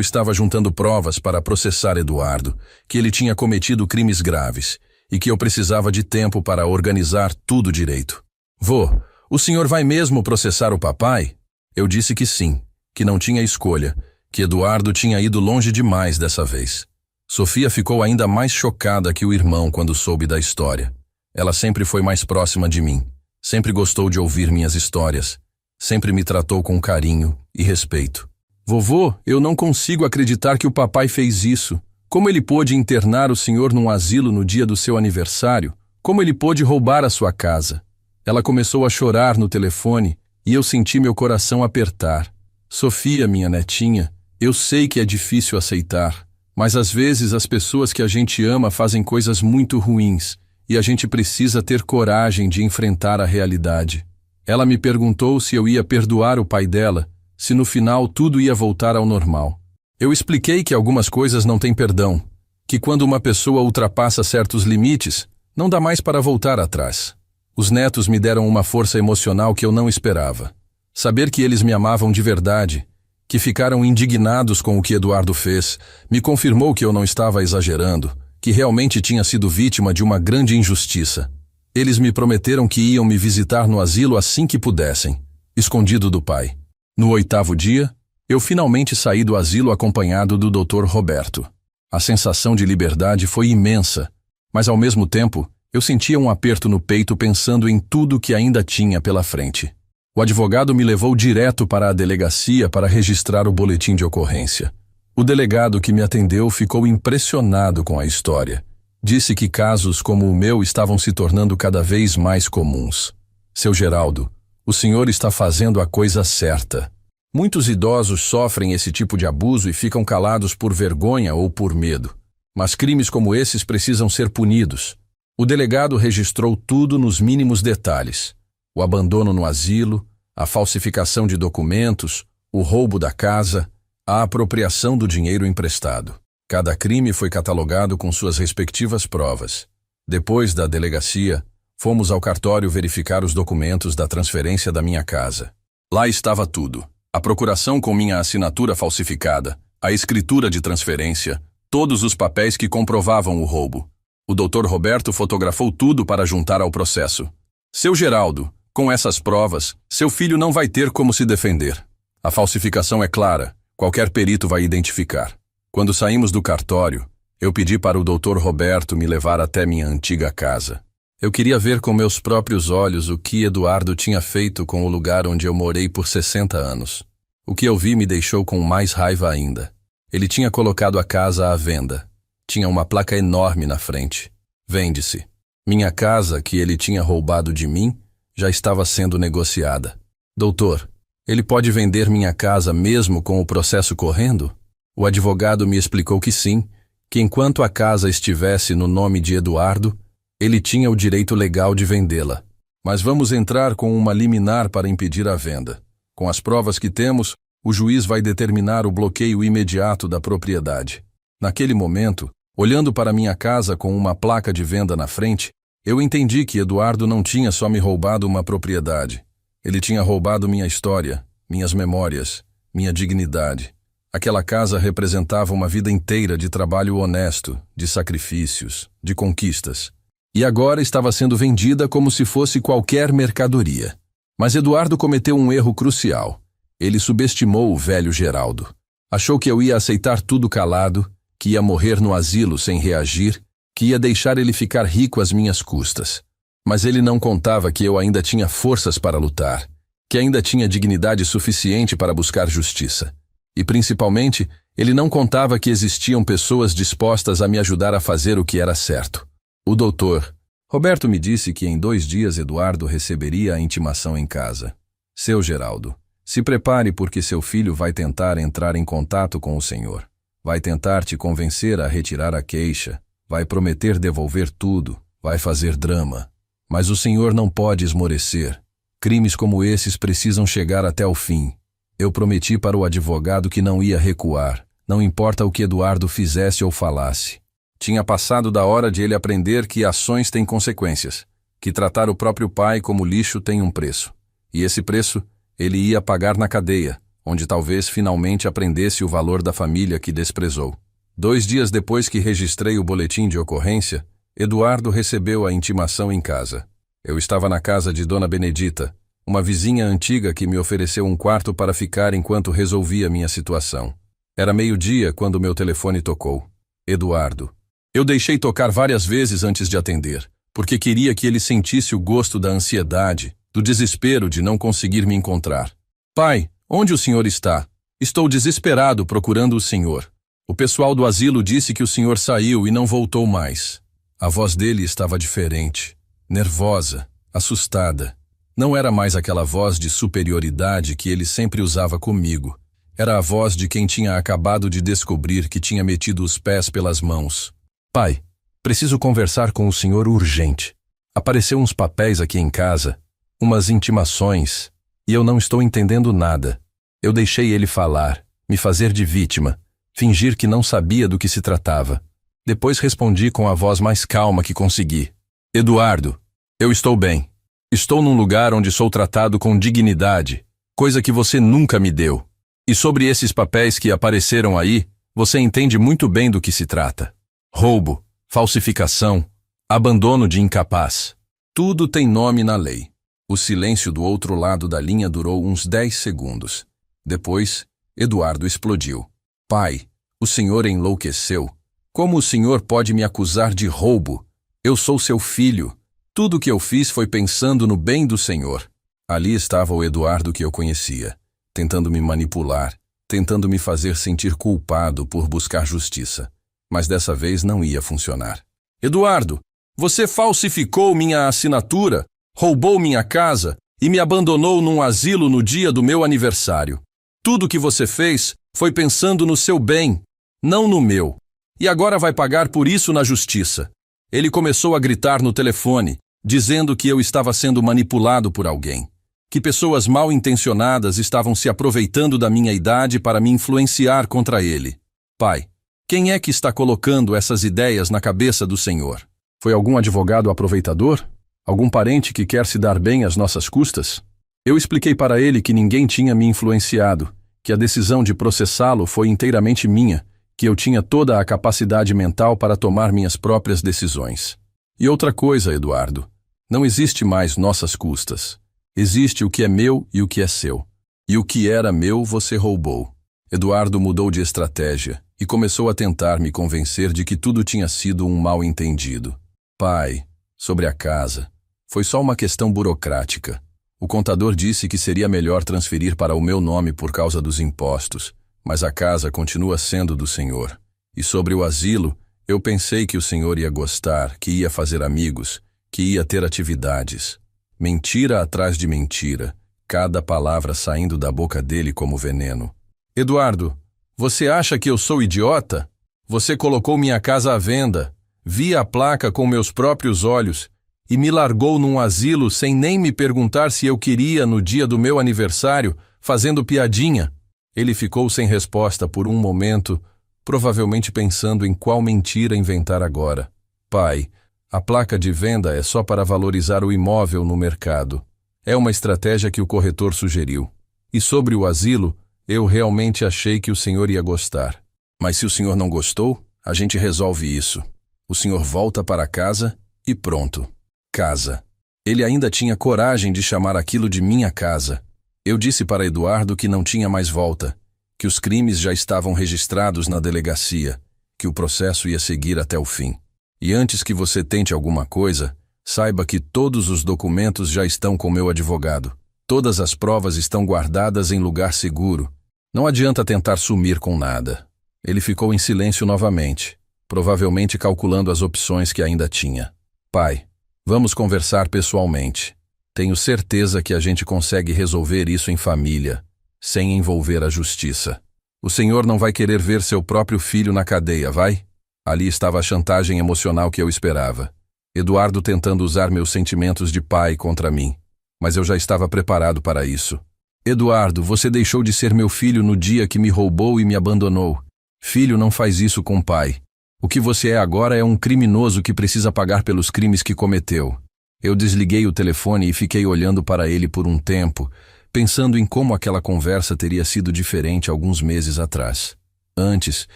estava juntando provas para processar Eduardo, que ele tinha cometido crimes graves e que eu precisava de tempo para organizar tudo direito. Vô, o senhor vai mesmo processar o papai? Eu disse que sim, que não tinha escolha, que Eduardo tinha ido longe demais dessa vez. Sofia ficou ainda mais chocada que o irmão quando soube da história. Ela sempre foi mais próxima de mim, sempre gostou de ouvir minhas histórias, sempre me tratou com carinho e respeito. Vovô, eu não consigo acreditar que o papai fez isso. Como ele pôde internar o senhor num asilo no dia do seu aniversário? Como ele pôde roubar a sua casa? Ela começou a chorar no telefone e eu senti meu coração apertar. Sofia, minha netinha, eu sei que é difícil aceitar. Mas às vezes as pessoas que a gente ama fazem coisas muito ruins e a gente precisa ter coragem de enfrentar a realidade. Ela me perguntou se eu ia perdoar o pai dela, se no final tudo ia voltar ao normal. Eu expliquei que algumas coisas não têm perdão, que quando uma pessoa ultrapassa certos limites, não dá mais para voltar atrás. Os netos me deram uma força emocional que eu não esperava. Saber que eles me amavam de verdade, que ficaram indignados com o que Eduardo fez, me confirmou que eu não estava exagerando, que realmente tinha sido vítima de uma grande injustiça. Eles me prometeram que iam me visitar no asilo assim que pudessem, escondido do pai. No 8º dia, eu finalmente saí do asilo acompanhado do Dr. Roberto. A sensação de liberdade foi imensa, mas ao mesmo tempo, eu sentia um aperto no peito pensando em tudo que ainda tinha pela frente. O advogado me levou direto para a delegacia para registrar o boletim de ocorrência. O delegado que me atendeu ficou impressionado com a história Disse que casos como o meu estavam se tornando cada vez mais comuns. Seu Geraldo, o senhor está fazendo a coisa certa. Muitos idosos sofrem esse tipo de abuso e ficam calados por vergonha ou por medo. Mas crimes como esses precisam ser punidos. O delegado registrou tudo nos mínimos detalhes: o abandono no asilo, a falsificação de documentos, o roubo da casa, a apropriação do dinheiro emprestado. Cada crime foi catalogado com suas respectivas provas. Depois da delegacia, fomos ao cartório verificar os documentos da transferência da minha casa. Lá estava tudo: a procuração com minha assinatura falsificada, a escritura de transferência, todos os papéis que comprovavam o roubo. O Dr. Roberto fotografou tudo para juntar ao processo. Seu Geraldo, com essas provas, seu filho não vai ter como se defender. A falsificação é clara, qualquer perito vai identificar. Quando saímos do cartório, eu pedi para o Dr. Roberto me levar até minha antiga casa. Eu queria ver com meus próprios olhos o que Eduardo tinha feito com o lugar onde eu morei por 60 anos. O que eu vi me deixou com mais raiva ainda. Ele tinha colocado a casa à venda. Tinha uma placa enorme na frente: vende-se. Minha casa, que ele tinha roubado de mim, já estava sendo negociada. Doutor, ele pode vender minha casa mesmo com o processo correndo? O advogado me explicou que sim, que enquanto a casa estivesse no nome de Eduardo, ele tinha o direito legal de vendê-la. Mas vamos entrar com uma liminar para impedir a venda. Com as provas que temos, o juiz vai determinar o bloqueio imediato da propriedade. Naquele momento, olhando para minha casa com uma placa de venda na frente, eu entendi que Eduardo não tinha só me roubado uma propriedade. Ele tinha roubado minha história, minhas memórias, minha dignidade. Aquela casa representava uma vida inteira de trabalho honesto, de sacrifícios, de conquistas. E agora estava sendo vendida como se fosse qualquer mercadoria. Mas Eduardo cometeu um erro crucial. Ele subestimou o velho Geraldo. Achou que eu ia aceitar tudo calado, que ia morrer no asilo sem reagir, que ia deixar ele ficar rico às minhas custas. Mas ele não contava que eu ainda tinha forças para lutar, que ainda tinha dignidade suficiente para buscar justiça. E, principalmente, ele não contava que existiam pessoas dispostas a me ajudar a fazer o que era certo. O doutor Roberto me disse que em 2 dias Eduardo receberia a intimação em casa. Seu Geraldo, se prepare porque seu filho vai tentar entrar em contato com o senhor. Vai tentar te convencer a retirar a queixa, vai prometer devolver tudo, vai fazer drama. Mas o senhor não pode esmorecer. Crimes como esses precisam chegar até o fim. Eu prometi para o advogado que não ia recuar, não importa o que Eduardo fizesse ou falasse. Tinha passado da hora de ele aprender que ações têm consequências, que tratar o próprio pai como lixo tem um preço. E esse preço ele ia pagar na cadeia, onde talvez finalmente aprendesse o valor da família que desprezou. 2 dias depois que registrei o boletim de ocorrência, Eduardo recebeu a intimação em casa. Eu estava na casa de Dona Benedita, uma vizinha antiga que me ofereceu um quarto para ficar enquanto resolvia minha situação. Era 12:00 quando meu telefone tocou. Eduardo. Eu deixei tocar várias vezes antes de atender, porque queria que ele sentisse o gosto da ansiedade, do desespero de não conseguir me encontrar. Pai, onde o senhor está? Estou desesperado procurando o senhor. O pessoal do asilo disse que o senhor saiu e não voltou mais. A voz dele estava diferente, nervosa, assustada. Não era mais aquela voz de superioridade que ele sempre usava comigo. Era a voz de quem tinha acabado de descobrir que tinha metido os pés pelas mãos. Pai, preciso conversar com o senhor urgente. Apareceu uns papéis aqui em casa, umas intimações, e eu não estou entendendo nada. Eu deixei ele falar, me fazer de vítima, fingir que não sabia do que se tratava. Depois respondi com a voz mais calma que consegui. Eduardo, eu estou bem. Estou num lugar onde sou tratado com dignidade, coisa que você nunca me deu. E sobre esses papéis que apareceram aí, você entende muito bem do que se trata. Roubo, falsificação, abandono de incapaz. Tudo tem nome na lei. O silêncio do outro lado da linha durou uns 10 segundos. Depois, Eduardo explodiu. Pai, o senhor enlouqueceu. Como o senhor pode me acusar de roubo? Eu sou seu filho. Tudo o que eu fiz foi pensando no bem do senhor. Ali estava o Eduardo que eu conhecia, tentando me manipular, tentando me fazer sentir culpado por buscar justiça. Mas dessa vez não ia funcionar. Eduardo, você falsificou minha assinatura, roubou minha casa e me abandonou num asilo no dia do meu aniversário. Tudo o que você fez foi pensando no seu bem, não no meu. E agora vai pagar por isso na justiça. Ele começou a gritar no telefone, dizendo que eu estava sendo manipulado por alguém. Que pessoas mal intencionadas estavam se aproveitando da minha idade para me influenciar contra ele. Pai, quem é que está colocando essas ideias na cabeça do Senhor? Foi algum advogado aproveitador? Algum parente que quer se dar bem às nossas custas? Eu expliquei para ele que ninguém tinha me influenciado, que a decisão de processá-lo foi inteiramente minha, que eu tinha toda a capacidade mental para tomar minhas próprias decisões. E outra coisa, Eduardo, não existe mais nossas custas. Existe o que é meu e o que é seu. E o que era meu você roubou. Eduardo mudou de estratégia e começou a tentar me convencer de que tudo tinha sido um mal-entendido. Pai, sobre a casa, foi só uma questão burocrática. O contador disse que seria melhor transferir para o meu nome por causa dos impostos, mas a casa continua sendo do senhor. E sobre o asilo, eu pensei que o senhor ia gostar, que ia fazer amigos, que ia ter atividades. Mentira atrás de mentira, cada palavra saindo da boca dele como veneno. Eduardo, você acha que eu sou idiota? Você colocou minha casa à venda, vi a placa com meus próprios olhos e me largou num asilo sem nem me perguntar se eu queria no dia do meu aniversário, fazendo piadinha. Ele ficou sem resposta por um momento, provavelmente pensando em qual mentira inventar agora. Pai, a placa de venda é só para valorizar o imóvel no mercado. É uma estratégia que o corretor sugeriu. E sobre o asilo, eu realmente achei que o senhor ia gostar. Mas se o senhor não gostou, a gente resolve isso. O senhor volta para casa e pronto. Casa. Ele ainda tinha coragem de chamar aquilo de minha casa. Eu disse para Eduardo que não tinha mais volta, que os crimes já estavam registrados na delegacia, que o processo ia seguir até o fim. E antes que você tente alguma coisa, saiba que todos os documentos já estão com meu advogado. Todas as provas estão guardadas em lugar seguro. Não adianta tentar sumir com nada. Ele ficou em silêncio novamente, provavelmente calculando as opções que ainda tinha. Pai, vamos conversar pessoalmente. Tenho certeza que a gente consegue resolver isso em família, sem envolver a justiça. O senhor não vai querer ver seu próprio filho na cadeia, vai? Ali estava a chantagem emocional que eu esperava. Eduardo tentando usar meus sentimentos de pai contra mim. Mas eu já estava preparado para isso. Eduardo, você deixou de ser meu filho no dia que me roubou e me abandonou. Filho não faz isso com pai. O que você é agora é um criminoso que precisa pagar pelos crimes que cometeu. Eu desliguei o telefone e fiquei olhando para ele por um tempo, pensando em como aquela conversa teria sido diferente alguns meses atrás. Antes,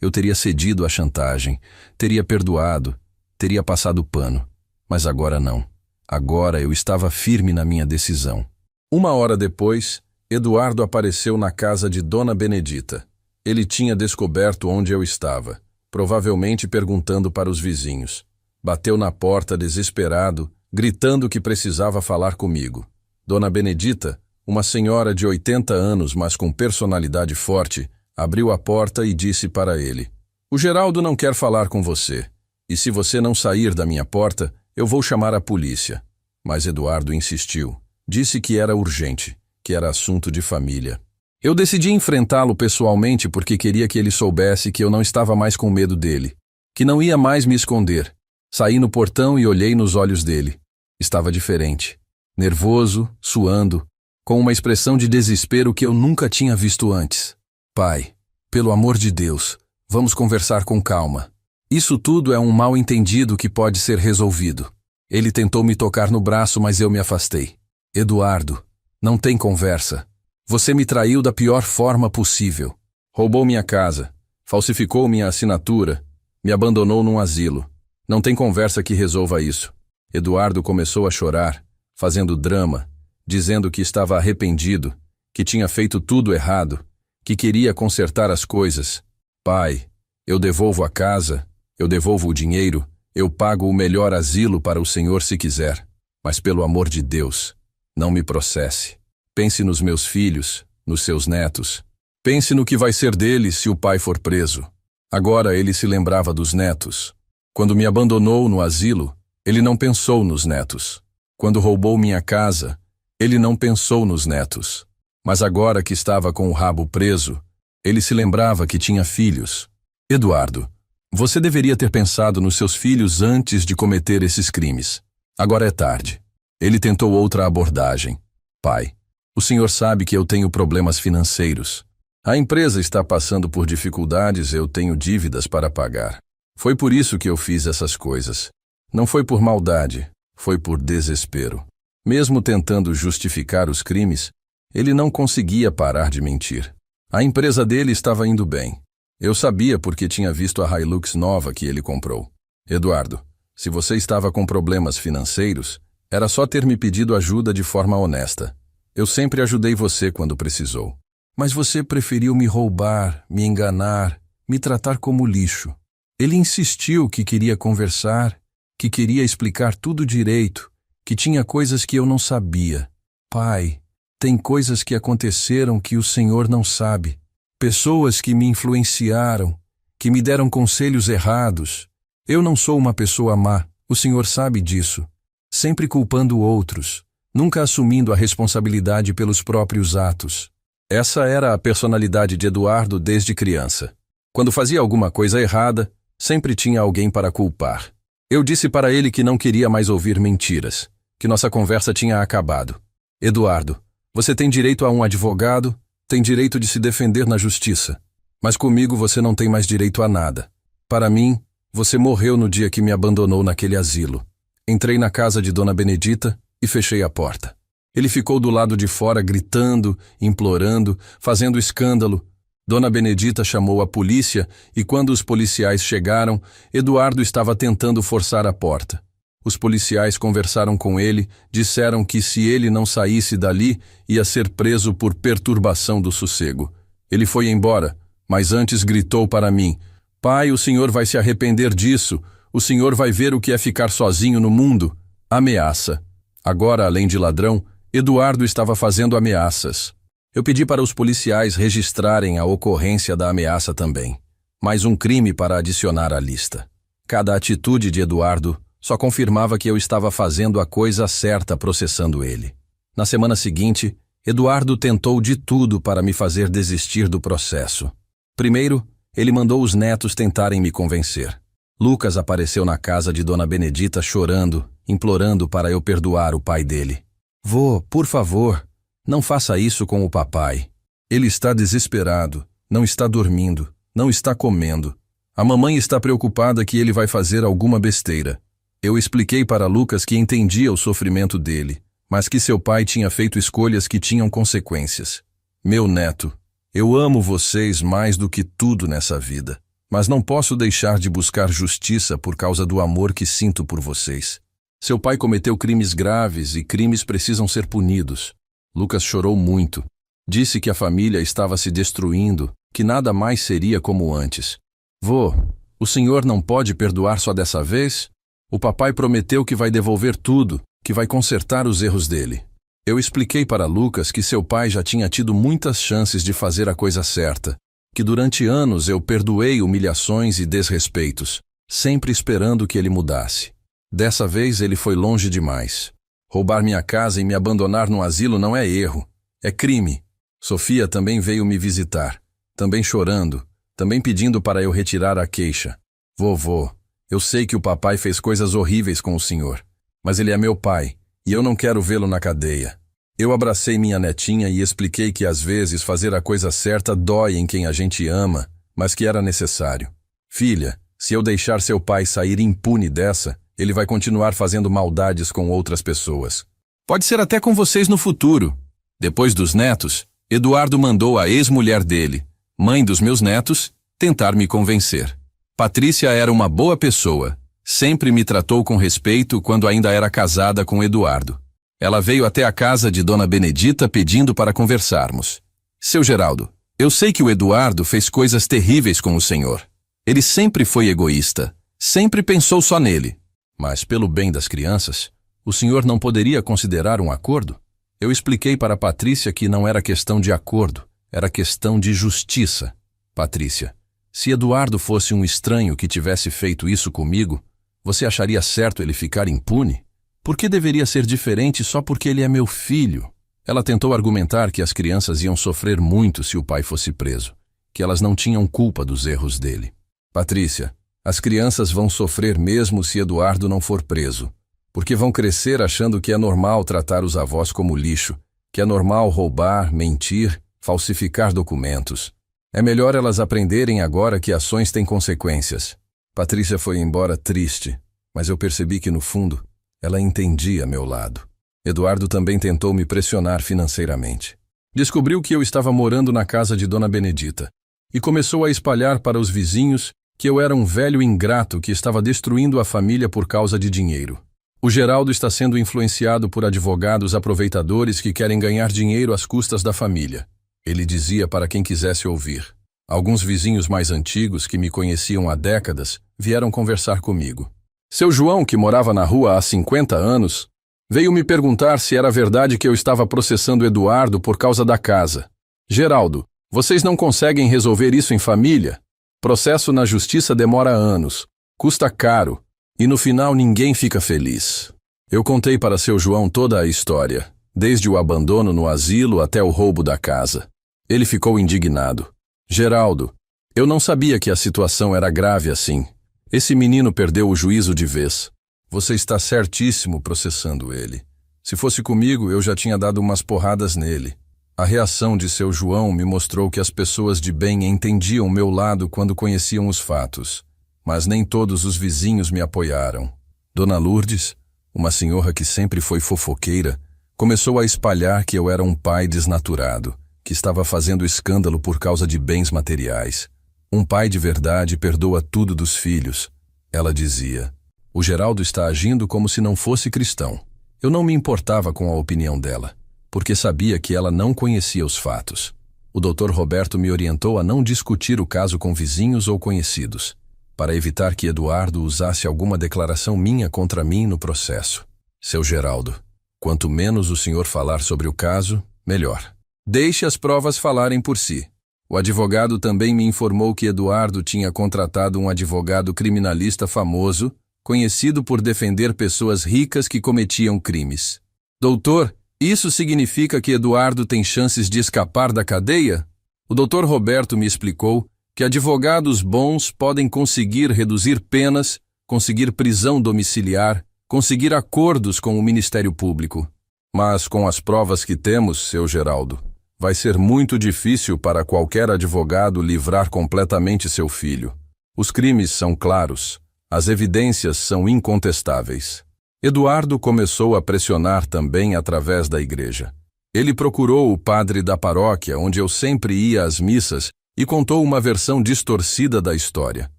eu teria cedido à chantagem, teria perdoado, teria passado pano. Mas agora não. Agora eu estava firme na minha decisão. 1 hora depois, Eduardo apareceu na casa de Dona Benedita. Ele tinha descoberto onde eu estava, provavelmente perguntando para os vizinhos. Bateu na porta desesperado, gritando que precisava falar comigo. Dona Benedita, uma senhora de 80 anos, mas com personalidade forte, abriu a porta e disse para ele: "O Geraldo não quer falar com você. E se você não sair da minha porta, eu vou chamar a polícia." Mas Eduardo insistiu. Disse que era urgente, que era assunto de família. Eu decidi enfrentá-lo pessoalmente porque queria que ele soubesse que eu não estava mais com medo dele, que não ia mais me esconder. Saí no portão e olhei nos olhos dele. Estava diferente. Nervoso, suando, com uma expressão de desespero que eu nunca tinha visto antes. "Pai, pelo amor de Deus, vamos conversar com calma. Isso tudo é um mal-entendido que pode ser resolvido." Ele tentou me tocar no braço, mas eu me afastei. "Eduardo, não tem conversa. Você me traiu da pior forma possível. Roubou minha casa, falsificou minha assinatura, me abandonou num asilo. Não tem conversa que resolva isso." Eduardo começou a chorar, fazendo drama, dizendo que estava arrependido, que tinha feito tudo errado, que queria consertar as coisas. "Pai, eu devolvo a casa, eu devolvo o dinheiro, eu pago o melhor asilo para o senhor se quiser. Mas pelo amor de Deus, não me processe. Pense nos meus filhos, nos seus netos. Pense no que vai ser deles se o pai for preso." Agora ele se lembrava dos netos. Quando me abandonou no asilo, ele não pensou nos netos. Quando roubou minha casa, ele não pensou nos netos. Mas agora que estava com o rabo preso, ele se lembrava que tinha filhos. Eduardo, você deveria ter pensado nos seus filhos antes de cometer esses crimes. Agora é tarde. Ele tentou outra abordagem. Pai, o senhor sabe que eu tenho problemas financeiros. A empresa está passando por dificuldades, eu tenho dívidas para pagar. Foi por isso que eu fiz essas coisas. Não foi por maldade, foi por desespero. Mesmo tentando justificar os crimes, ele não conseguia parar de mentir. A empresa dele estava indo bem. Eu sabia porque tinha visto a Hilux nova que ele comprou. Eduardo, se você estava com problemas financeiros, era só ter me pedido ajuda de forma honesta. Eu sempre ajudei você quando precisou. Mas você preferiu me roubar, me enganar, me tratar como lixo. Ele insistiu que queria conversar, que queria explicar tudo direito, que tinha coisas que eu não sabia. Pai, tem coisas que aconteceram que o Senhor não sabe. Pessoas que me influenciaram, que me deram conselhos errados. Eu não sou uma pessoa má, o Senhor sabe disso. Sempre culpando outros, nunca assumindo a responsabilidade pelos próprios atos. Essa era a personalidade de Eduardo desde criança. Quando fazia alguma coisa errada, sempre tinha alguém para culpar. Eu disse para ele que não queria mais ouvir mentiras, que nossa conversa tinha acabado. Eduardo, você tem direito a um advogado, tem direito de se defender na justiça. Mas comigo você não tem mais direito a nada. Para mim, você morreu no dia que me abandonou naquele asilo. Entrei na casa de Dona Benedita e fechei a porta. Ele ficou do lado de fora gritando, implorando, fazendo escândalo. Dona Benedita chamou a polícia e quando os policiais chegaram, Eduardo estava tentando forçar a porta. Os policiais conversaram com ele, disseram que se ele não saísse dali, ia ser preso por perturbação do sossego. Ele foi embora, mas antes gritou para mim: Pai, o senhor vai se arrepender disso, o senhor vai ver o que é ficar sozinho no mundo. Ameaça. Agora, além de ladrão, Eduardo estava fazendo ameaças. Eu pedi para os policiais registrarem a ocorrência da ameaça também. Mais um crime para adicionar à lista. Cada atitude de Eduardo só confirmava que eu estava fazendo a coisa certa processando ele. Na semana seguinte, Eduardo tentou de tudo para me fazer desistir do processo. Primeiro, ele mandou os netos tentarem me convencer. Lucas apareceu na casa de Dona Benedita chorando, implorando para eu perdoar o pai dele. Vô, por favor, não faça isso com o papai. Ele está desesperado, não está dormindo, não está comendo. A mamãe está preocupada que ele vai fazer alguma besteira. Eu expliquei para Lucas que entendia o sofrimento dele, mas que seu pai tinha feito escolhas que tinham consequências. Meu neto, eu amo vocês mais do que tudo nessa vida, mas não posso deixar de buscar justiça por causa do amor que sinto por vocês. Seu pai cometeu crimes graves e crimes precisam ser punidos. Lucas chorou muito. Disse que a família estava se destruindo, que nada mais seria como antes. Vô, o senhor não pode perdoar só dessa vez? O papai prometeu que vai devolver tudo, que vai consertar os erros dele. Eu expliquei para Lucas que seu pai já tinha tido muitas chances de fazer a coisa certa, que durante anos eu perdoei humilhações e desrespeitos, sempre esperando que ele mudasse. Dessa vez ele foi longe demais. Roubar minha casa e me abandonar no asilo não é erro, é crime. Sofia também veio me visitar, também chorando, também pedindo para eu retirar a queixa. Vovô, eu sei que o papai fez coisas horríveis com o senhor, mas ele é meu pai, e eu não quero vê-lo na cadeia. Eu abracei minha netinha e expliquei que às vezes fazer a coisa certa dói em quem a gente ama, mas que era necessário. Filha, se eu deixar seu pai sair impune dessa, ele vai continuar fazendo maldades com outras pessoas. Pode ser até com vocês no futuro. Depois dos netos, Eduardo mandou a ex-mulher dele, mãe dos meus netos, tentar me convencer. Patrícia era uma boa pessoa. Sempre me tratou com respeito quando ainda era casada com Eduardo. Ela veio até a casa de Dona Benedita pedindo para conversarmos. Seu Geraldo, eu sei que o Eduardo fez coisas terríveis com o senhor. Ele sempre foi egoísta, sempre pensou só nele. Mas, pelo bem das crianças, o senhor não poderia considerar um acordo? Eu expliquei para Patrícia que não era questão de acordo, era questão de justiça. Patrícia, Se Eduardo fosse um estranho que tivesse feito isso comigo, você acharia certo ele ficar impune? Por que deveria ser diferente só porque ele é meu filho? Ela tentou argumentar que as crianças iam sofrer muito se o pai fosse preso, que elas não tinham culpa dos erros dele. Patrícia, as crianças vão sofrer mesmo se Eduardo não for preso, porque vão crescer achando que é normal tratar os avós como lixo, que é normal roubar, mentir, falsificar documentos. É melhor elas aprenderem agora que ações têm consequências. Patrícia foi embora triste, mas eu percebi que, no fundo, ela entendia meu lado. Eduardo também tentou me pressionar financeiramente. Descobriu que eu estava morando na casa de Dona Benedita e começou a espalhar para os vizinhos que eu era um velho ingrato que estava destruindo a família por causa de dinheiro. O Geraldo está sendo influenciado por advogados aproveitadores que querem ganhar dinheiro às custas da família. Ele dizia para quem quisesse ouvir. Alguns vizinhos mais antigos que me conheciam há décadas vieram conversar comigo. Seu João, que morava na rua há 50 anos, veio me perguntar se era verdade que eu estava processando Eduardo por causa da casa. Geraldo, vocês não conseguem resolver isso em família? Processo na justiça demora anos, custa caro, e no final ninguém fica feliz. Eu contei para seu João toda a história, desde o abandono no asilo até o roubo da casa. Ele ficou indignado. Geraldo, eu não sabia que a situação era grave assim. Esse menino perdeu o juízo de vez. Você está certíssimo processando ele. Se fosse comigo, eu já tinha dado umas porradas nele. A reação de seu João me mostrou que as pessoas de bem entendiam meu lado quando conheciam os fatos. Mas nem todos os vizinhos me apoiaram. Dona Lourdes, uma senhora que sempre foi fofoqueira, começou a espalhar que eu era um pai desnaturado, que estava fazendo escândalo por causa de bens materiais. Um pai de verdade perdoa tudo dos filhos. Ela dizia. O Geraldo está agindo como se não fosse cristão. Eu não me importava com a opinião dela, porque sabia que ela não conhecia os fatos. O Dr. Roberto me orientou a não discutir o caso com vizinhos ou conhecidos, para evitar que Eduardo usasse alguma declaração minha contra mim no processo. Seu Geraldo, quanto menos o senhor falar sobre o caso, melhor. Deixe as provas falarem por si. O advogado também me informou que Eduardo tinha contratado um advogado criminalista famoso, conhecido por defender pessoas ricas que cometiam crimes. Doutor, isso significa que Eduardo tem chances de escapar da cadeia? O Dr. Roberto me explicou que advogados bons podem conseguir reduzir penas, conseguir prisão domiciliar, conseguir acordos com o Ministério Público. Mas com as provas que temos, seu Geraldo, vai ser muito difícil para qualquer advogado livrar completamente seu filho. Os crimes são claros, as evidências são incontestáveis. Eduardo começou a pressionar também através da igreja. Ele procurou o padre da paróquia, onde eu sempre ia às missas, e contou uma versão distorcida da história.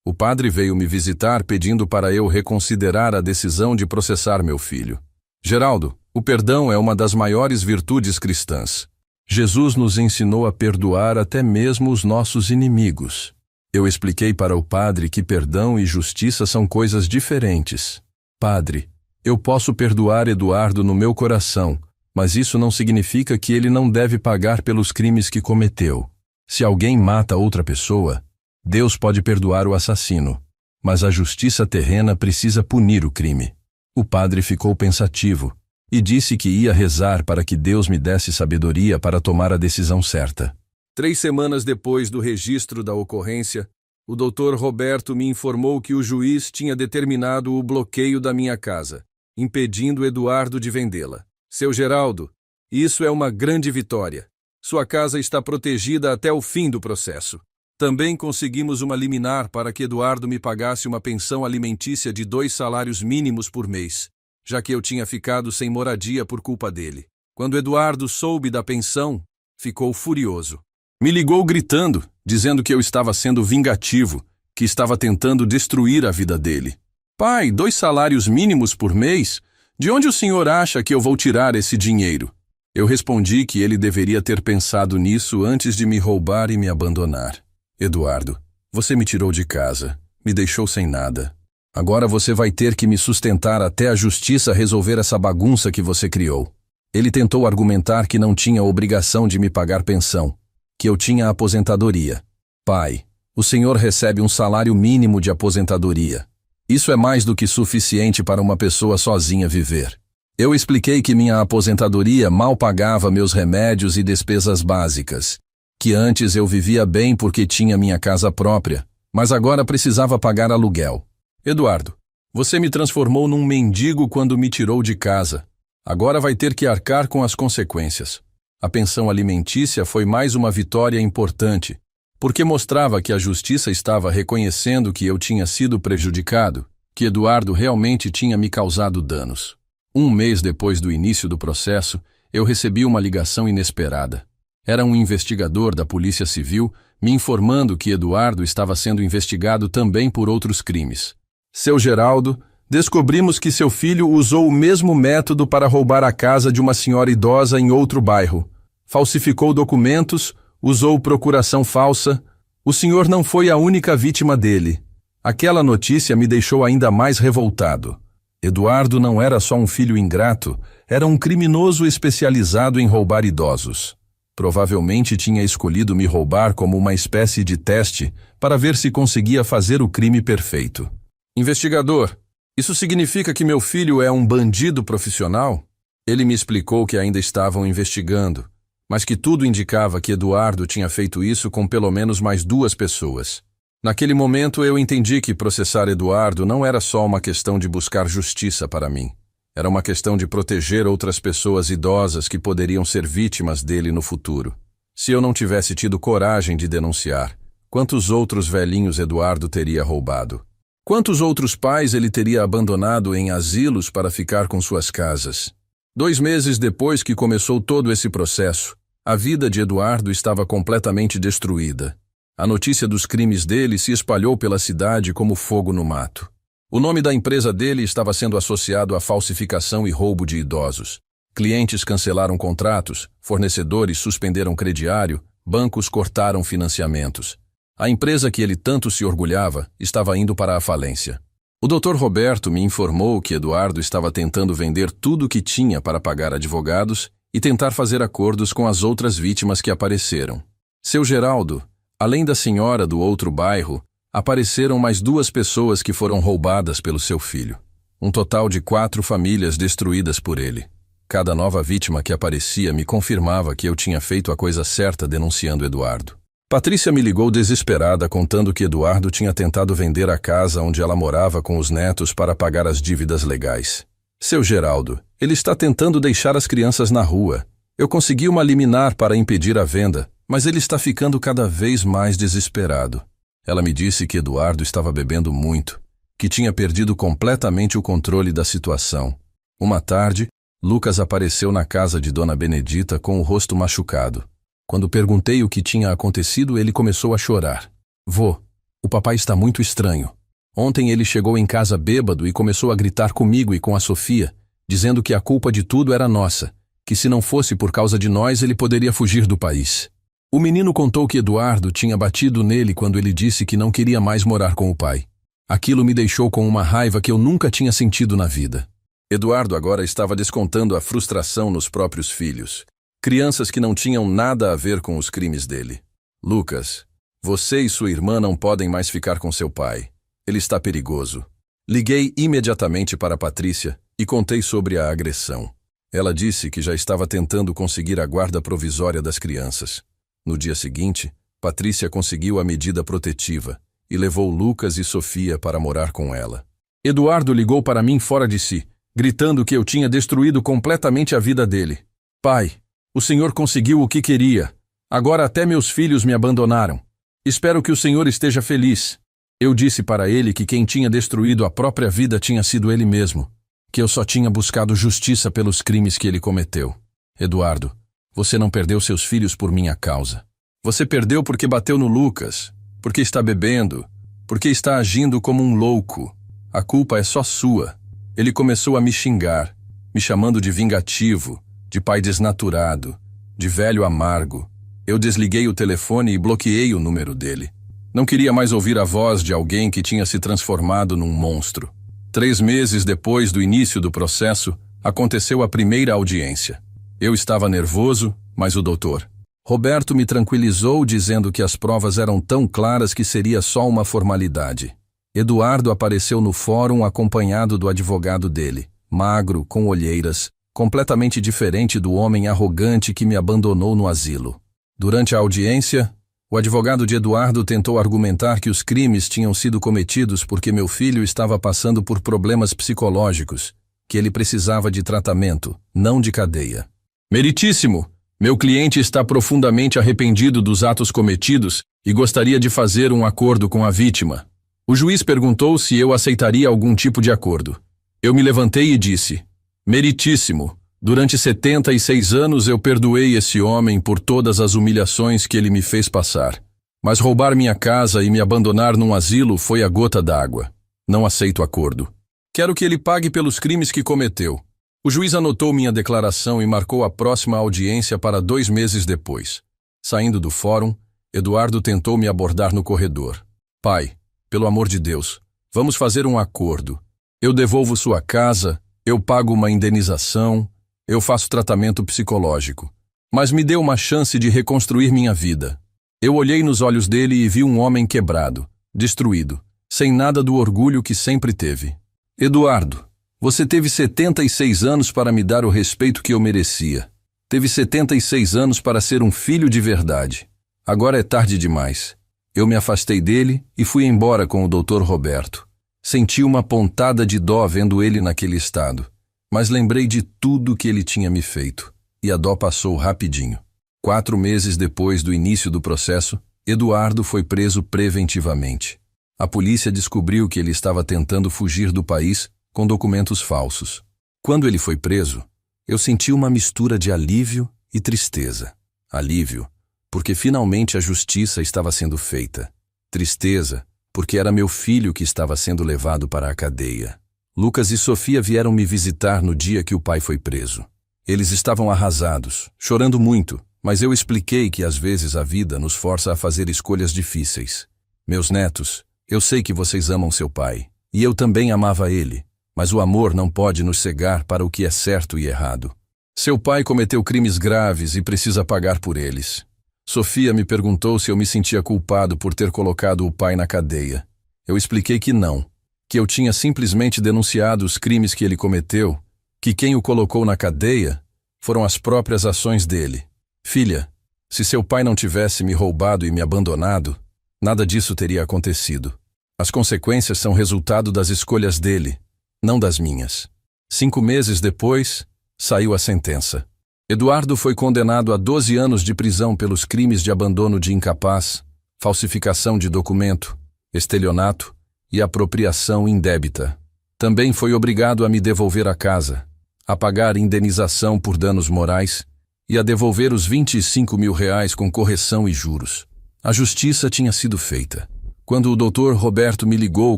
O padre veio me visitar pedindo para eu reconsiderar a decisão de processar meu filho. Geraldo, o perdão é uma das maiores virtudes cristãs. Jesus nos ensinou a perdoar até mesmo os nossos inimigos. Eu expliquei para o padre que perdão e justiça são coisas diferentes. Padre, eu posso perdoar Eduardo no meu coração, mas isso não significa que ele não deve pagar pelos crimes que cometeu. Se alguém mata outra pessoa, Deus pode perdoar o assassino, mas a justiça terrena precisa punir o crime. O padre ficou pensativo e disse que ia rezar para que Deus me desse sabedoria para tomar a decisão certa. 3 semanas depois do registro da ocorrência, o Dr. Roberto me informou que o juiz tinha determinado o bloqueio da minha casa, impedindo Eduardo de vendê-la. Seu Geraldo, isso é uma grande vitória. Sua casa está protegida até o fim do processo. Também conseguimos uma liminar para que Eduardo me pagasse uma pensão alimentícia de 2 salários mínimos por mês, já que eu tinha ficado sem moradia por culpa dele. Quando Eduardo soube da pensão, ficou furioso. Me ligou gritando, dizendo que eu estava sendo vingativo, que estava tentando destruir a vida dele. Pai, 2 salários mínimos por mês? De onde o senhor acha que eu vou tirar esse dinheiro? Eu respondi que ele deveria ter pensado nisso antes de me roubar e me abandonar. Eduardo, você me tirou de casa, me deixou sem nada. Agora você vai ter que me sustentar até a justiça resolver essa bagunça que você criou. Ele tentou argumentar que não tinha obrigação de me pagar pensão, que eu tinha aposentadoria. Pai, O senhor recebe um salário mínimo de aposentadoria. Isso é mais do que suficiente para uma pessoa sozinha viver. Eu expliquei que minha aposentadoria mal pagava meus remédios e despesas básicas, que antes eu vivia bem porque tinha minha casa própria, mas agora precisava pagar aluguel. Eduardo, você me transformou num mendigo quando me tirou de casa. Agora vai ter que arcar com as consequências. A pensão alimentícia foi mais uma vitória importante, porque mostrava que a justiça estava reconhecendo que eu tinha sido prejudicado, que Eduardo realmente tinha me causado danos. Um mês depois do início do processo, eu recebi uma ligação inesperada. Era um investigador da Polícia Civil me informando que Eduardo estava sendo investigado também por outros crimes. Seu Geraldo, descobrimos que seu filho usou o mesmo método para roubar a casa de uma senhora idosa em outro bairro. Falsificou documentos, usou procuração falsa. O senhor não foi a única vítima dele. Aquela notícia me deixou ainda mais revoltado. Eduardo não era só um filho ingrato, era um criminoso especializado em roubar idosos. Provavelmente tinha escolhido me roubar como uma espécie de teste para ver se conseguia fazer o crime perfeito. Investigador, isso significa que meu filho é um bandido profissional? Ele me explicou que ainda estavam investigando, mas que tudo indicava que Eduardo tinha feito isso com pelo menos mais 2 pessoas. Naquele momento eu entendi que processar Eduardo não era só uma questão de buscar justiça para mim. Era uma questão de proteger outras pessoas idosas que poderiam ser vítimas dele no futuro. Se eu não tivesse tido coragem de denunciar, quantos outros velhinhos Eduardo teria roubado? Quantos outros pais ele teria abandonado em asilos para ficar com suas casas? 2 meses depois que começou todo esse processo, a vida de Eduardo estava completamente destruída. A notícia dos crimes dele se espalhou pela cidade como fogo no mato. O nome da empresa dele estava sendo associado à falsificação e roubo de idosos. Clientes cancelaram contratos, fornecedores suspenderam crediário, bancos cortaram financiamentos. A empresa que ele tanto se orgulhava estava indo para a falência. O Dr. Roberto me informou que Eduardo estava tentando vender tudo o que tinha para pagar advogados e tentar fazer acordos com as outras vítimas que apareceram. Seu Geraldo, além da senhora do outro bairro, apareceram mais 2 pessoas que foram roubadas pelo seu filho. Um total de 4 famílias destruídas por ele. Cada nova vítima que aparecia me confirmava que eu tinha feito a coisa certa denunciando Eduardo. Patrícia me ligou desesperada contando que Eduardo tinha tentado vender a casa onde ela morava com os netos para pagar as dívidas legais. Seu Geraldo, ele está tentando deixar as crianças na rua. Eu consegui uma liminar para impedir a venda, mas ele está ficando cada vez mais desesperado. Ela me disse que Eduardo estava bebendo muito, que tinha perdido completamente o controle da situação. Uma tarde, Lucas apareceu na casa de Dona Benedita com o rosto machucado. Quando perguntei o que tinha acontecido, ele começou a chorar. Vô, o papai está muito estranho. Ontem ele chegou em casa bêbado e começou a gritar comigo e com a Sofia, dizendo que a culpa de tudo era nossa, que se não fosse por causa de nós ele poderia fugir do país. O menino contou que Eduardo tinha batido nele quando ele disse que não queria mais morar com o pai. Aquilo me deixou com uma raiva que eu nunca tinha sentido na vida. Eduardo agora estava descontando a frustração nos próprios filhos. Crianças que não tinham nada a ver com os crimes dele. Lucas, você e sua irmã não podem mais ficar com seu pai. Ele está perigoso. Liguei imediatamente para Patrícia e contei sobre a agressão. Ela disse que já estava tentando conseguir a guarda provisória das crianças. No dia seguinte, Patrícia conseguiu a medida protetiva e levou Lucas e Sofia para morar com ela. Eduardo ligou para mim fora de si, gritando que eu tinha destruído completamente a vida dele. Pai, o senhor conseguiu o que queria. Agora até meus filhos me abandonaram. Espero que o senhor esteja feliz. Eu disse para ele que quem tinha destruído a própria vida tinha sido ele mesmo, que eu só tinha buscado justiça pelos crimes que ele cometeu. Eduardo, você não perdeu seus filhos por minha causa. Você perdeu porque bateu no Lucas, porque está bebendo, porque está agindo como um louco. A culpa é só sua. Ele começou a me xingar, me chamando de vingativo, de pai desnaturado, de velho amargo. Eu desliguei o telefone e bloqueei o número dele. Não queria mais ouvir a voz de alguém que tinha se transformado num monstro. 3 meses depois do início do processo, aconteceu a primeira audiência. Eu estava nervoso, mas o Dr. Roberto me tranquilizou dizendo que as provas eram tão claras que seria só uma formalidade. Eduardo apareceu no fórum acompanhado do advogado dele, magro, com olheiras, completamente diferente do homem arrogante que me abandonou no asilo. Durante a audiência, o advogado de Eduardo tentou argumentar que os crimes tinham sido cometidos porque meu filho estava passando por problemas psicológicos, que ele precisava de tratamento, não de cadeia. Meritíssimo! Meu cliente está profundamente arrependido dos atos cometidos e gostaria de fazer um acordo com a vítima. O juiz perguntou se eu aceitaria algum tipo de acordo. Eu me levantei e disse: Meritíssimo, durante 76 anos eu perdoei esse homem por todas as humilhações que ele me fez passar. Mas roubar minha casa e me abandonar num asilo foi a gota d'água. Não aceito acordo. Quero que ele pague pelos crimes que cometeu. O juiz anotou minha declaração e marcou a próxima audiência para 2 meses depois. Saindo do fórum, Eduardo tentou me abordar no corredor. Pai, pelo amor de Deus, vamos fazer um acordo. Eu devolvo sua casa, eu pago uma indenização, eu faço tratamento psicológico. Mas me dê uma chance de reconstruir minha vida. Eu olhei nos olhos dele e vi um homem quebrado, destruído, sem nada do orgulho que sempre teve. Eduardo, você teve 76 anos para me dar o respeito que eu merecia. Teve 76 anos para ser um filho de verdade. Agora é tarde demais. Eu me afastei dele e fui embora com o Dr. Roberto. Senti uma pontada de dó vendo ele naquele estado, mas lembrei de tudo que ele tinha me feito, e a dó passou rapidinho. 4 meses depois do início do processo, Eduardo foi preso preventivamente. A polícia descobriu que ele estava tentando fugir do país com documentos falsos. Quando ele foi preso, eu senti uma mistura de alívio e tristeza. Alívio, porque finalmente a justiça estava sendo feita. Tristeza, porque era meu filho que estava sendo levado para a cadeia. Lucas e Sofia vieram me visitar no dia que o pai foi preso. Eles estavam arrasados, chorando muito, mas eu expliquei que às vezes a vida nos força a fazer escolhas difíceis. Meus netos, eu sei que vocês amam seu pai, e eu também amava ele. Mas o amor não pode nos cegar para o que é certo e errado. Seu pai cometeu crimes graves e precisa pagar por eles. Sofia me perguntou se eu me sentia culpado por ter colocado o pai na cadeia. Eu expliquei que não, que eu tinha simplesmente denunciado os crimes que ele cometeu, que quem o colocou na cadeia foram as próprias ações dele. Filha, se seu pai não tivesse me roubado e me abandonado, nada disso teria acontecido. As consequências são resultado das escolhas dele, não das minhas. 5 meses depois, saiu a sentença. Eduardo foi condenado a 12 anos de prisão pelos crimes de abandono de incapaz, falsificação de documento, estelionato e apropriação indébita. Também foi obrigado a me devolver a casa, a pagar indenização por danos morais e a devolver os R$25 mil com correção e juros. A justiça tinha sido feita. Quando o Dr. Roberto me ligou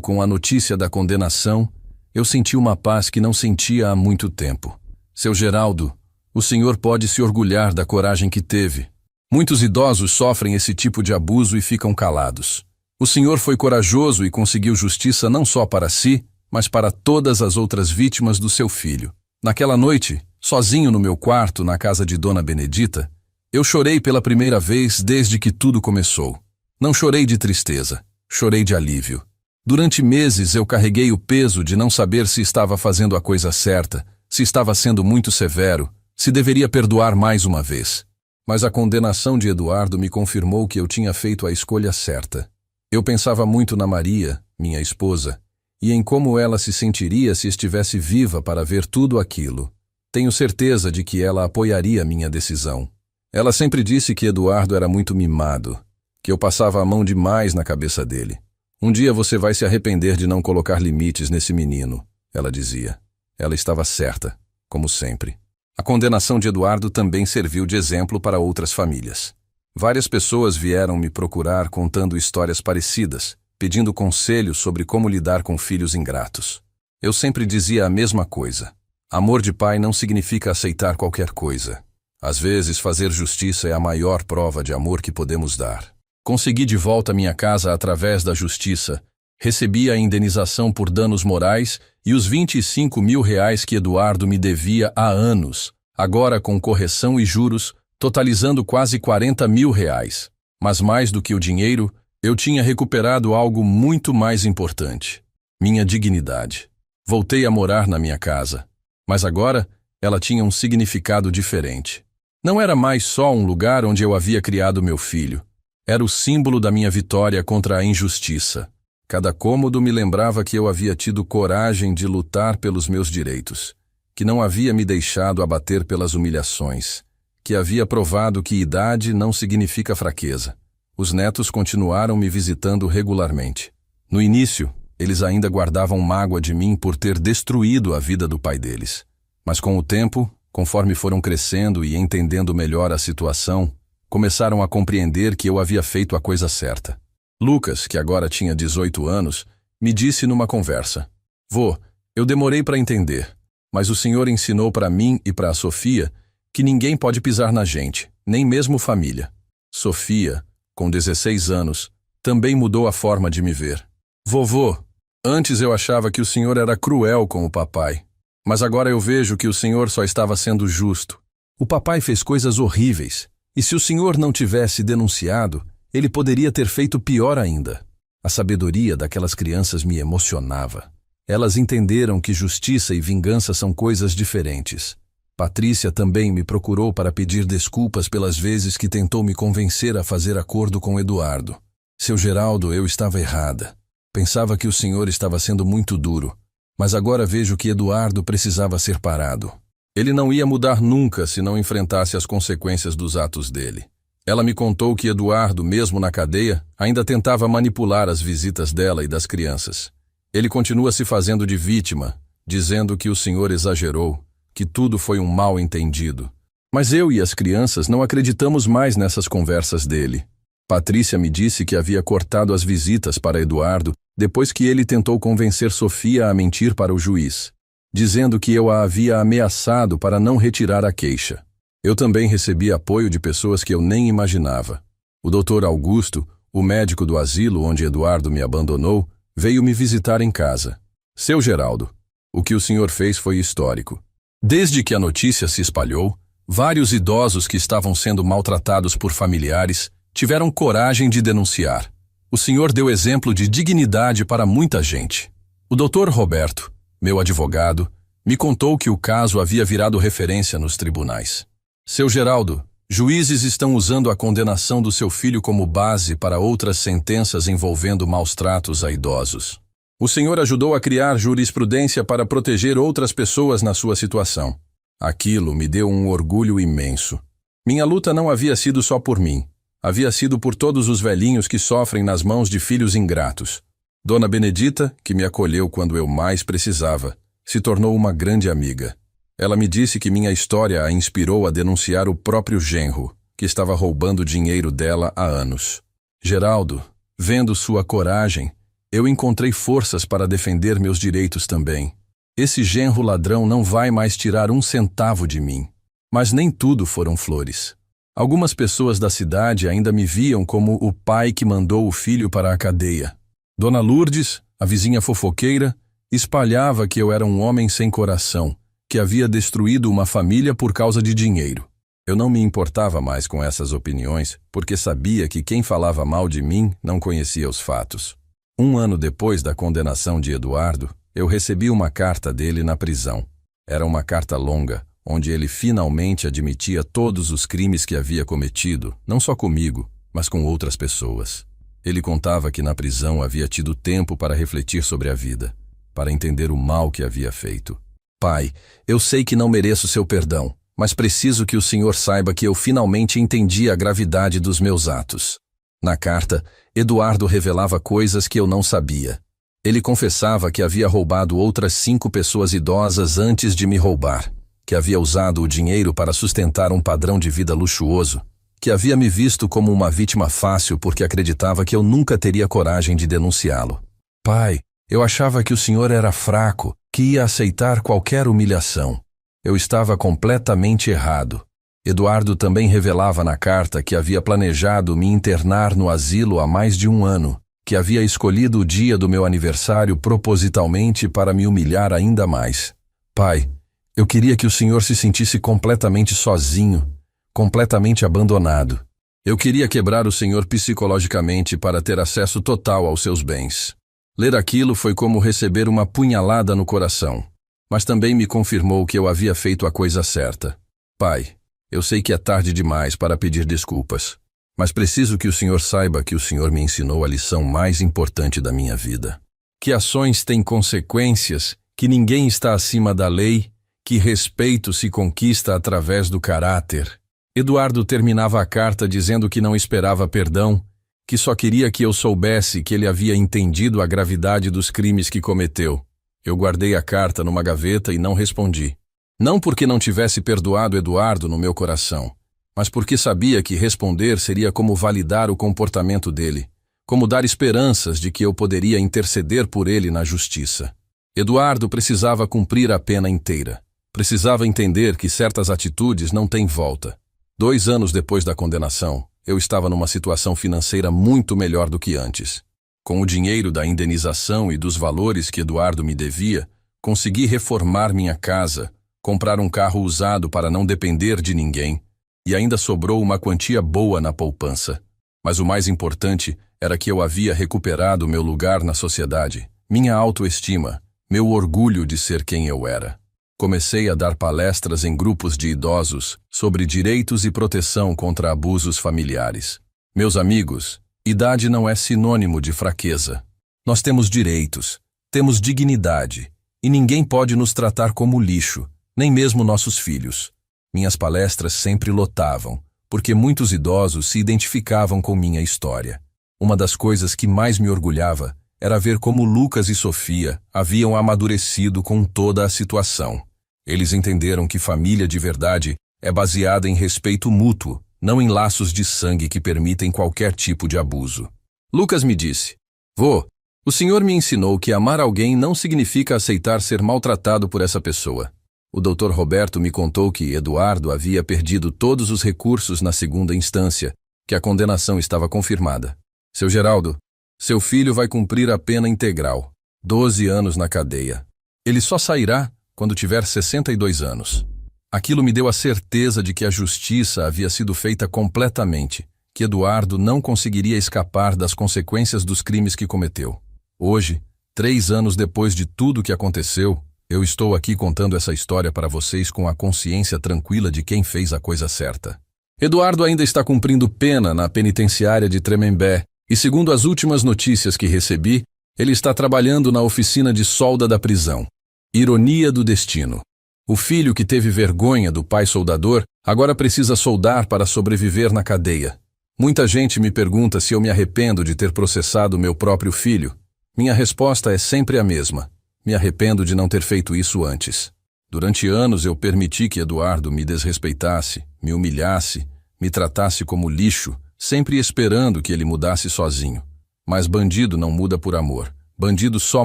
com a notícia da condenação, eu senti uma paz que não sentia há muito tempo. Seu Geraldo, o senhor pode se orgulhar da coragem que teve. Muitos idosos sofrem esse tipo de abuso e ficam calados. O senhor foi corajoso e conseguiu justiça não só para si, mas para todas as outras vítimas do seu filho. Naquela noite, sozinho no meu quarto na casa de Dona Benedita, eu chorei pela primeira vez desde que tudo começou. Não chorei de tristeza, chorei de alívio. Durante meses eu carreguei o peso de não saber se estava fazendo a coisa certa, se estava sendo muito severo, se deveria perdoar mais uma vez. Mas a condenação de Eduardo me confirmou que eu tinha feito a escolha certa. Eu pensava muito na Maria, minha esposa, e em como ela se sentiria se estivesse viva para ver tudo aquilo. Tenho certeza de que ela apoiaria minha decisão. Ela sempre disse que Eduardo era muito mimado, que eu passava a mão demais na cabeça dele. Um dia você vai se arrepender de não colocar limites nesse menino, ela dizia. Ela estava certa, como sempre. A condenação de Eduardo também serviu de exemplo para outras famílias. Várias pessoas vieram me procurar contando histórias parecidas, pedindo conselhos sobre como lidar com filhos ingratos. Eu sempre dizia a mesma coisa. Amor de pai não significa aceitar qualquer coisa. Às vezes, fazer justiça é a maior prova de amor que podemos dar. Consegui de volta minha casa através da justiça, recebi a indenização por danos morais e os R$25 mil que Eduardo me devia há anos. Agora, com correção e juros, totalizando quase 40 mil reais. Mas mais do que o dinheiro, eu tinha recuperado algo muito mais importante: minha dignidade. Voltei a morar na minha casa, mas agora ela tinha um significado diferente. Não era mais só um lugar onde eu havia criado meu filho. Era o símbolo da minha vitória contra a injustiça. Cada cômodo me lembrava que eu havia tido coragem de lutar pelos meus direitos, que não havia me deixado abater pelas humilhações, que havia provado que idade não significa fraqueza. Os netos continuaram me visitando regularmente. No início, eles ainda guardavam mágoa de mim por ter destruído a vida do pai deles. Mas com o tempo, conforme foram crescendo e entendendo melhor a situação, começaram a compreender que eu havia feito a coisa certa. Lucas, que agora tinha 18 anos, me disse numa conversa: "Vô, eu demorei para entender, mas o senhor ensinou para mim e para a Sofia que ninguém pode pisar na gente, nem mesmo família." Sofia, com 16 anos, também mudou a forma de me ver. "Vovô, antes eu achava que o senhor era cruel com o papai, mas agora eu vejo que o senhor só estava sendo justo. O papai fez coisas horríveis, e se o senhor não tivesse denunciado, ele poderia ter feito pior ainda." A sabedoria daquelas crianças me emocionava. Elas entenderam que justiça e vingança são coisas diferentes. Patrícia também me procurou para pedir desculpas pelas vezes que tentou me convencer a fazer acordo com Eduardo. "Seu Geraldo, eu estava errada. Pensava que o senhor estava sendo muito duro, mas agora vejo que Eduardo precisava ser parado. Ele não ia mudar nunca se não enfrentasse as consequências dos atos dele." Ela me contou que Eduardo, mesmo na cadeia, ainda tentava manipular as visitas dela e das crianças. Ele continua se fazendo de vítima, dizendo que o senhor exagerou, que tudo foi um mal-entendido. Mas eu e as crianças não acreditamos mais nessas conversas dele. Patrícia me disse que havia cortado as visitas para Eduardo depois que ele tentou convencer Sofia a mentir para o juiz, dizendo que eu a havia ameaçado para não retirar a queixa. Eu também recebi apoio de pessoas que eu nem imaginava. O Dr. Augusto, o médico do asilo onde Eduardo me abandonou, veio me visitar em casa. "Seu Geraldo, o que o senhor fez foi histórico." Desde que a notícia se espalhou, vários idosos que estavam sendo maltratados por familiares tiveram coragem de denunciar. O senhor deu exemplo de dignidade para muita gente. O Dr. Roberto, meu advogado, me contou que o caso havia virado referência nos tribunais. "Seu Geraldo, juízes estão usando a condenação do seu filho como base para outras sentenças envolvendo maus-tratos a idosos. O senhor ajudou a criar jurisprudência para proteger outras pessoas na sua situação." Aquilo me deu um orgulho imenso. Minha luta não havia sido só por mim. Havia sido por todos os velhinhos que sofrem nas mãos de filhos ingratos. Dona Benedita, que me acolheu quando eu mais precisava, se tornou uma grande amiga. Ela me disse que minha história a inspirou a denunciar o próprio genro, que estava roubando dinheiro dela há anos. "Geraldo, vendo sua coragem, eu encontrei forças para defender meus direitos também. Esse genro ladrão não vai mais tirar um centavo de mim." Mas nem tudo foram flores. Algumas pessoas da cidade ainda me viam como o pai que mandou o filho para a cadeia. Dona Lourdes, a vizinha fofoqueira, espalhava que eu era um homem sem coração, que havia destruído uma família por causa de dinheiro. Eu não me importava mais com essas opiniões, porque sabia que quem falava mal de mim não conhecia os fatos. 1 ano depois da condenação de Eduardo, eu recebi uma carta dele na prisão. Era uma carta longa, onde ele finalmente admitia todos os crimes que havia cometido, não só comigo, mas com outras pessoas. Ele contava que na prisão havia tido tempo para refletir sobre a vida, para entender o mal que havia feito. "Pai, eu sei que não mereço seu perdão, mas preciso que o senhor saiba que eu finalmente entendi a gravidade dos meus atos." Na carta, Eduardo revelava coisas que eu não sabia. Ele confessava que havia roubado outras 5 pessoas idosas antes de me roubar, que havia usado o dinheiro para sustentar um padrão de vida luxuoso, que havia me visto como uma vítima fácil porque acreditava que eu nunca teria coragem de denunciá-lo. "Pai, eu achava que o senhor era fraco, que ia aceitar qualquer humilhação. Eu estava completamente errado." Eduardo também revelava na carta que havia planejado me internar no asilo há mais de 1 ano, que havia escolhido o dia do meu aniversário propositalmente para me humilhar ainda mais. "Pai, eu queria que o senhor se sentisse completamente sozinho, completamente abandonado. Eu queria quebrar o senhor psicologicamente para ter acesso total aos seus bens. Ler aquilo foi como receber uma punhalada no coração, mas também me confirmou que eu havia feito a coisa certa. Pai, eu sei que é tarde demais para pedir desculpas, mas preciso que o senhor saiba que o senhor me ensinou a lição mais importante da minha vida. Que ações têm consequências, que ninguém está acima da lei, que respeito se conquista através do caráter. Eduardo terminava a carta dizendo que não esperava perdão, que só queria que eu soubesse que ele havia entendido a gravidade dos crimes que cometeu. Eu guardei a carta numa gaveta e não respondi. Não porque não tivesse perdoado Eduardo no meu coração, mas porque sabia que responder seria como validar o comportamento dele, como dar esperanças de que eu poderia interceder por ele na justiça. Eduardo precisava cumprir a pena inteira. Precisava entender que certas atitudes não têm volta. 2 anos depois da condenação, eu estava numa situação financeira muito melhor do que antes. Com o dinheiro da indenização e dos valores que Eduardo me devia, consegui reformar minha casa, comprar um carro usado para não depender de ninguém, e ainda sobrou uma quantia boa na poupança. Mas o mais importante era que eu havia recuperado meu lugar na sociedade, minha autoestima, meu orgulho de ser quem eu era. Comecei a dar palestras em grupos de idosos sobre direitos e proteção contra abusos familiares. Meus amigos, idade não é sinônimo de fraqueza. Nós temos direitos, temos dignidade, e ninguém pode nos tratar como lixo, nem mesmo nossos filhos. Minhas palestras sempre lotavam, porque muitos idosos se identificavam com minha história. Uma das coisas que mais me orgulhava era ver como Lucas e Sofia haviam amadurecido com toda a situação. Eles entenderam que família de verdade é baseada em respeito mútuo, não em laços de sangue que permitem qualquer tipo de abuso. Lucas me disse: "Vô, o senhor me ensinou que amar alguém não significa aceitar ser maltratado por essa pessoa." O Dr. Roberto me contou que Eduardo havia perdido todos os recursos na segunda instância, que a condenação estava confirmada. "Seu Geraldo, seu filho vai cumprir a pena integral, 12 anos na cadeia. Ele só sairá quando tiver 62 anos. Aquilo me deu a certeza de que a justiça havia sido feita completamente, que Eduardo não conseguiria escapar das consequências dos crimes que cometeu. Hoje, 3 anos depois de tudo que aconteceu, eu estou aqui contando essa história para vocês com a consciência tranquila de quem fez a coisa certa. Eduardo ainda está cumprindo pena na penitenciária de Tremembé e, segundo as últimas notícias que recebi, ele está trabalhando na oficina de solda da prisão. Ironia do destino. O filho que teve vergonha do pai soldador agora precisa soldar para sobreviver na cadeia. Muita gente me pergunta se eu me arrependo de ter processado meu próprio filho. Minha resposta é sempre a mesma. Me arrependo de não ter feito isso antes. Durante anos eu permiti que Eduardo me desrespeitasse, me humilhasse, me tratasse como lixo, sempre esperando que ele mudasse sozinho. Mas bandido não muda por amor. Bandido só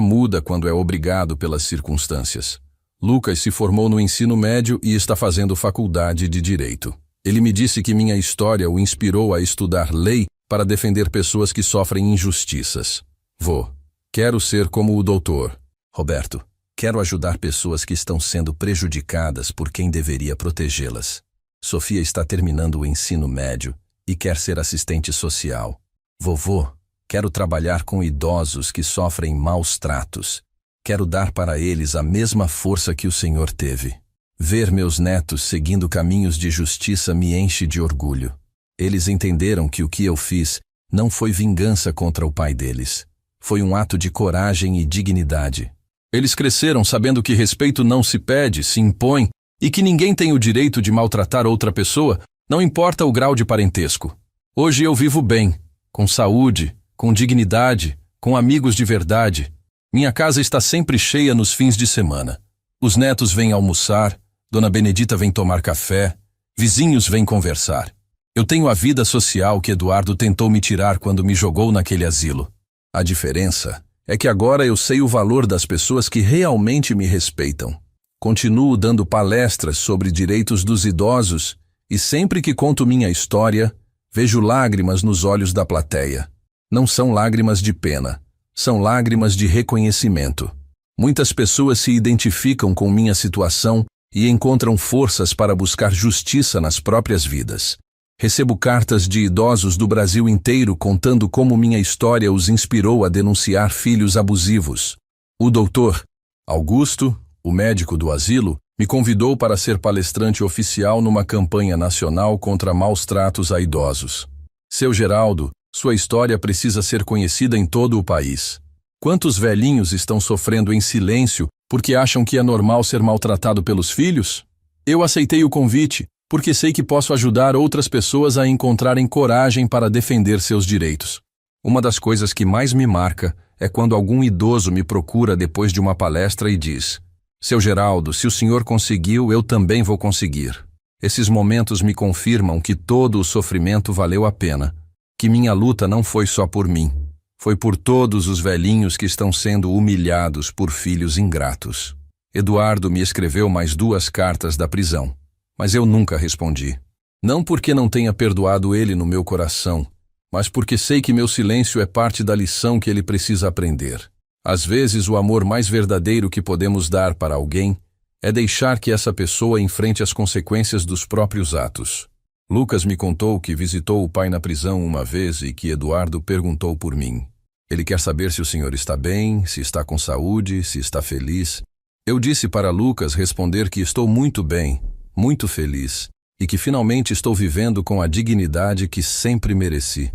muda quando é obrigado pelas circunstâncias. Lucas se formou no ensino médio e está fazendo faculdade de Direito. Ele me disse que minha história o inspirou a estudar lei para defender pessoas que sofrem injustiças. Vô, quero ser como o doutor. Roberto, quero ajudar pessoas que estão sendo prejudicadas por quem deveria protegê-las. Sofia está terminando o ensino médio e quer ser assistente social. Vovô, quero trabalhar com idosos que sofrem maus tratos. Quero dar para eles a mesma força que o Senhor teve. Ver meus netos seguindo caminhos de justiça me enche de orgulho. Eles entenderam que o que eu fiz não foi vingança contra o pai deles. Foi um ato de coragem e dignidade. Eles cresceram sabendo que respeito não se pede, se impõe, e que ninguém tem o direito de maltratar outra pessoa, não importa o grau de parentesco. Hoje eu vivo bem, com saúde, com dignidade, com amigos de verdade. Minha casa está sempre cheia nos fins de semana. Os netos vêm almoçar, Dona Benedita vem tomar café, vizinhos vêm conversar. Eu tenho a vida social que Eduardo tentou me tirar quando me jogou naquele asilo. A diferença é que agora eu sei o valor das pessoas que realmente me respeitam. Continuo dando palestras sobre direitos dos idosos e sempre que conto minha história, vejo lágrimas nos olhos da plateia. Não são lágrimas de pena, são lágrimas de reconhecimento. Muitas pessoas se identificam com minha situação e encontram forças para buscar justiça nas próprias vidas. Recebo cartas de idosos do Brasil inteiro contando como minha história os inspirou a denunciar filhos abusivos. O doutor Augusto, o médico do asilo, me convidou para ser palestrante oficial numa campanha nacional contra maus tratos a idosos. Seu Geraldo, sua história precisa ser conhecida em todo o país. Quantos velhinhos estão sofrendo em silêncio porque acham que é normal ser maltratado pelos filhos? Eu aceitei o convite porque sei que posso ajudar outras pessoas a encontrarem coragem para defender seus direitos. Uma das coisas que mais me marca é quando algum idoso me procura depois de uma palestra e diz: Seu Geraldo, se o senhor conseguiu, eu também vou conseguir. Esses momentos me confirmam que todo o sofrimento valeu a pena, que minha luta não foi só por mim, foi por todos os velhinhos que estão sendo humilhados por filhos ingratos. Eduardo me escreveu mais 2 cartas da prisão, mas eu nunca respondi. Não porque não tenha perdoado ele no meu coração, mas porque sei que meu silêncio é parte da lição que ele precisa aprender. Às vezes, o amor mais verdadeiro que podemos dar para alguém é deixar que essa pessoa enfrente as consequências dos próprios atos. Lucas me contou que visitou o pai na prisão uma vez e que Eduardo perguntou por mim. Ele quer saber se o senhor está bem, se está com saúde, se está feliz. Eu disse para Lucas responder que estou muito bem, muito feliz, e que finalmente estou vivendo com a dignidade que sempre mereci.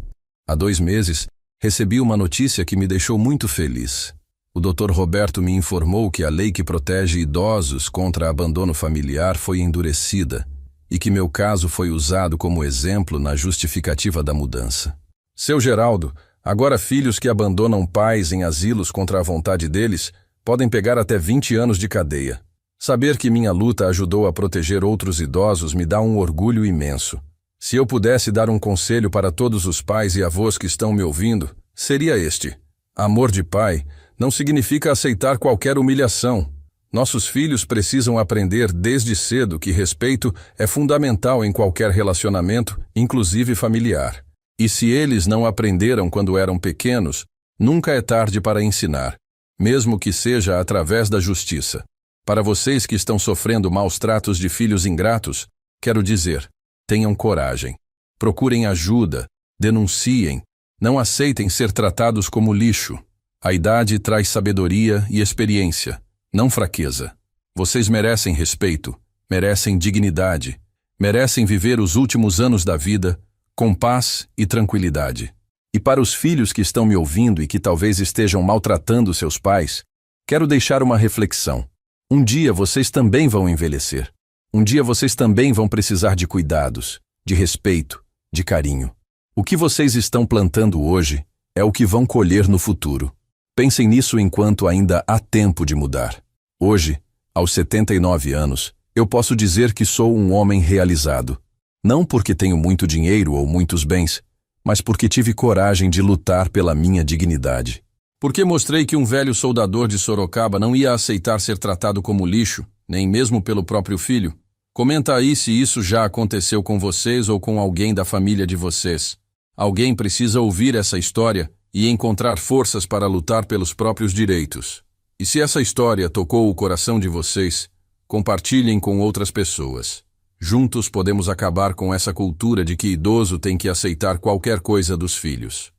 Há 2 meses, recebi uma notícia que me deixou muito feliz. O Dr. Roberto me informou que a lei que protege idosos contra abandono familiar foi endurecida e que meu caso foi usado como exemplo na justificativa da mudança. Seu Geraldo, agora filhos que abandonam pais em asilos contra a vontade deles podem pegar até 20 anos de cadeia. Saber que minha luta ajudou a proteger outros idosos me dá um orgulho imenso. Se eu pudesse dar um conselho para todos os pais e avós que estão me ouvindo, seria este: amor de pai não significa aceitar qualquer humilhação. Nossos filhos precisam aprender desde cedo que respeito é fundamental em qualquer relacionamento, inclusive familiar. E se eles não aprenderam quando eram pequenos, nunca é tarde para ensinar, mesmo que seja através da justiça. Para vocês que estão sofrendo maus tratos de filhos ingratos, quero dizer: tenham coragem. Procurem ajuda, denunciem, não aceitem ser tratados como lixo. A idade traz sabedoria e experiência, não fraqueza. Vocês merecem respeito, merecem dignidade, merecem viver os últimos anos da vida com paz e tranquilidade. E para os filhos que estão me ouvindo e que talvez estejam maltratando seus pais, quero deixar uma reflexão. Um dia vocês também vão envelhecer. Um dia vocês também vão precisar de cuidados, de respeito, de carinho. O que vocês estão plantando hoje é o que vão colher no futuro. Pensem nisso enquanto ainda há tempo de mudar. Hoje, aos 79 anos, eu posso dizer que sou um homem realizado. Não porque tenho muito dinheiro ou muitos bens, mas porque tive coragem de lutar pela minha dignidade. Porque mostrei que um velho soldador de Sorocaba não ia aceitar ser tratado como lixo, nem mesmo pelo próprio filho. Comenta aí se isso já aconteceu com vocês ou com alguém da família de vocês. Alguém precisa ouvir essa história e encontrar forças para lutar pelos próprios direitos. E se essa história tocou o coração de vocês, compartilhem com outras pessoas. Juntos podemos acabar com essa cultura de que idoso tem que aceitar qualquer coisa dos filhos.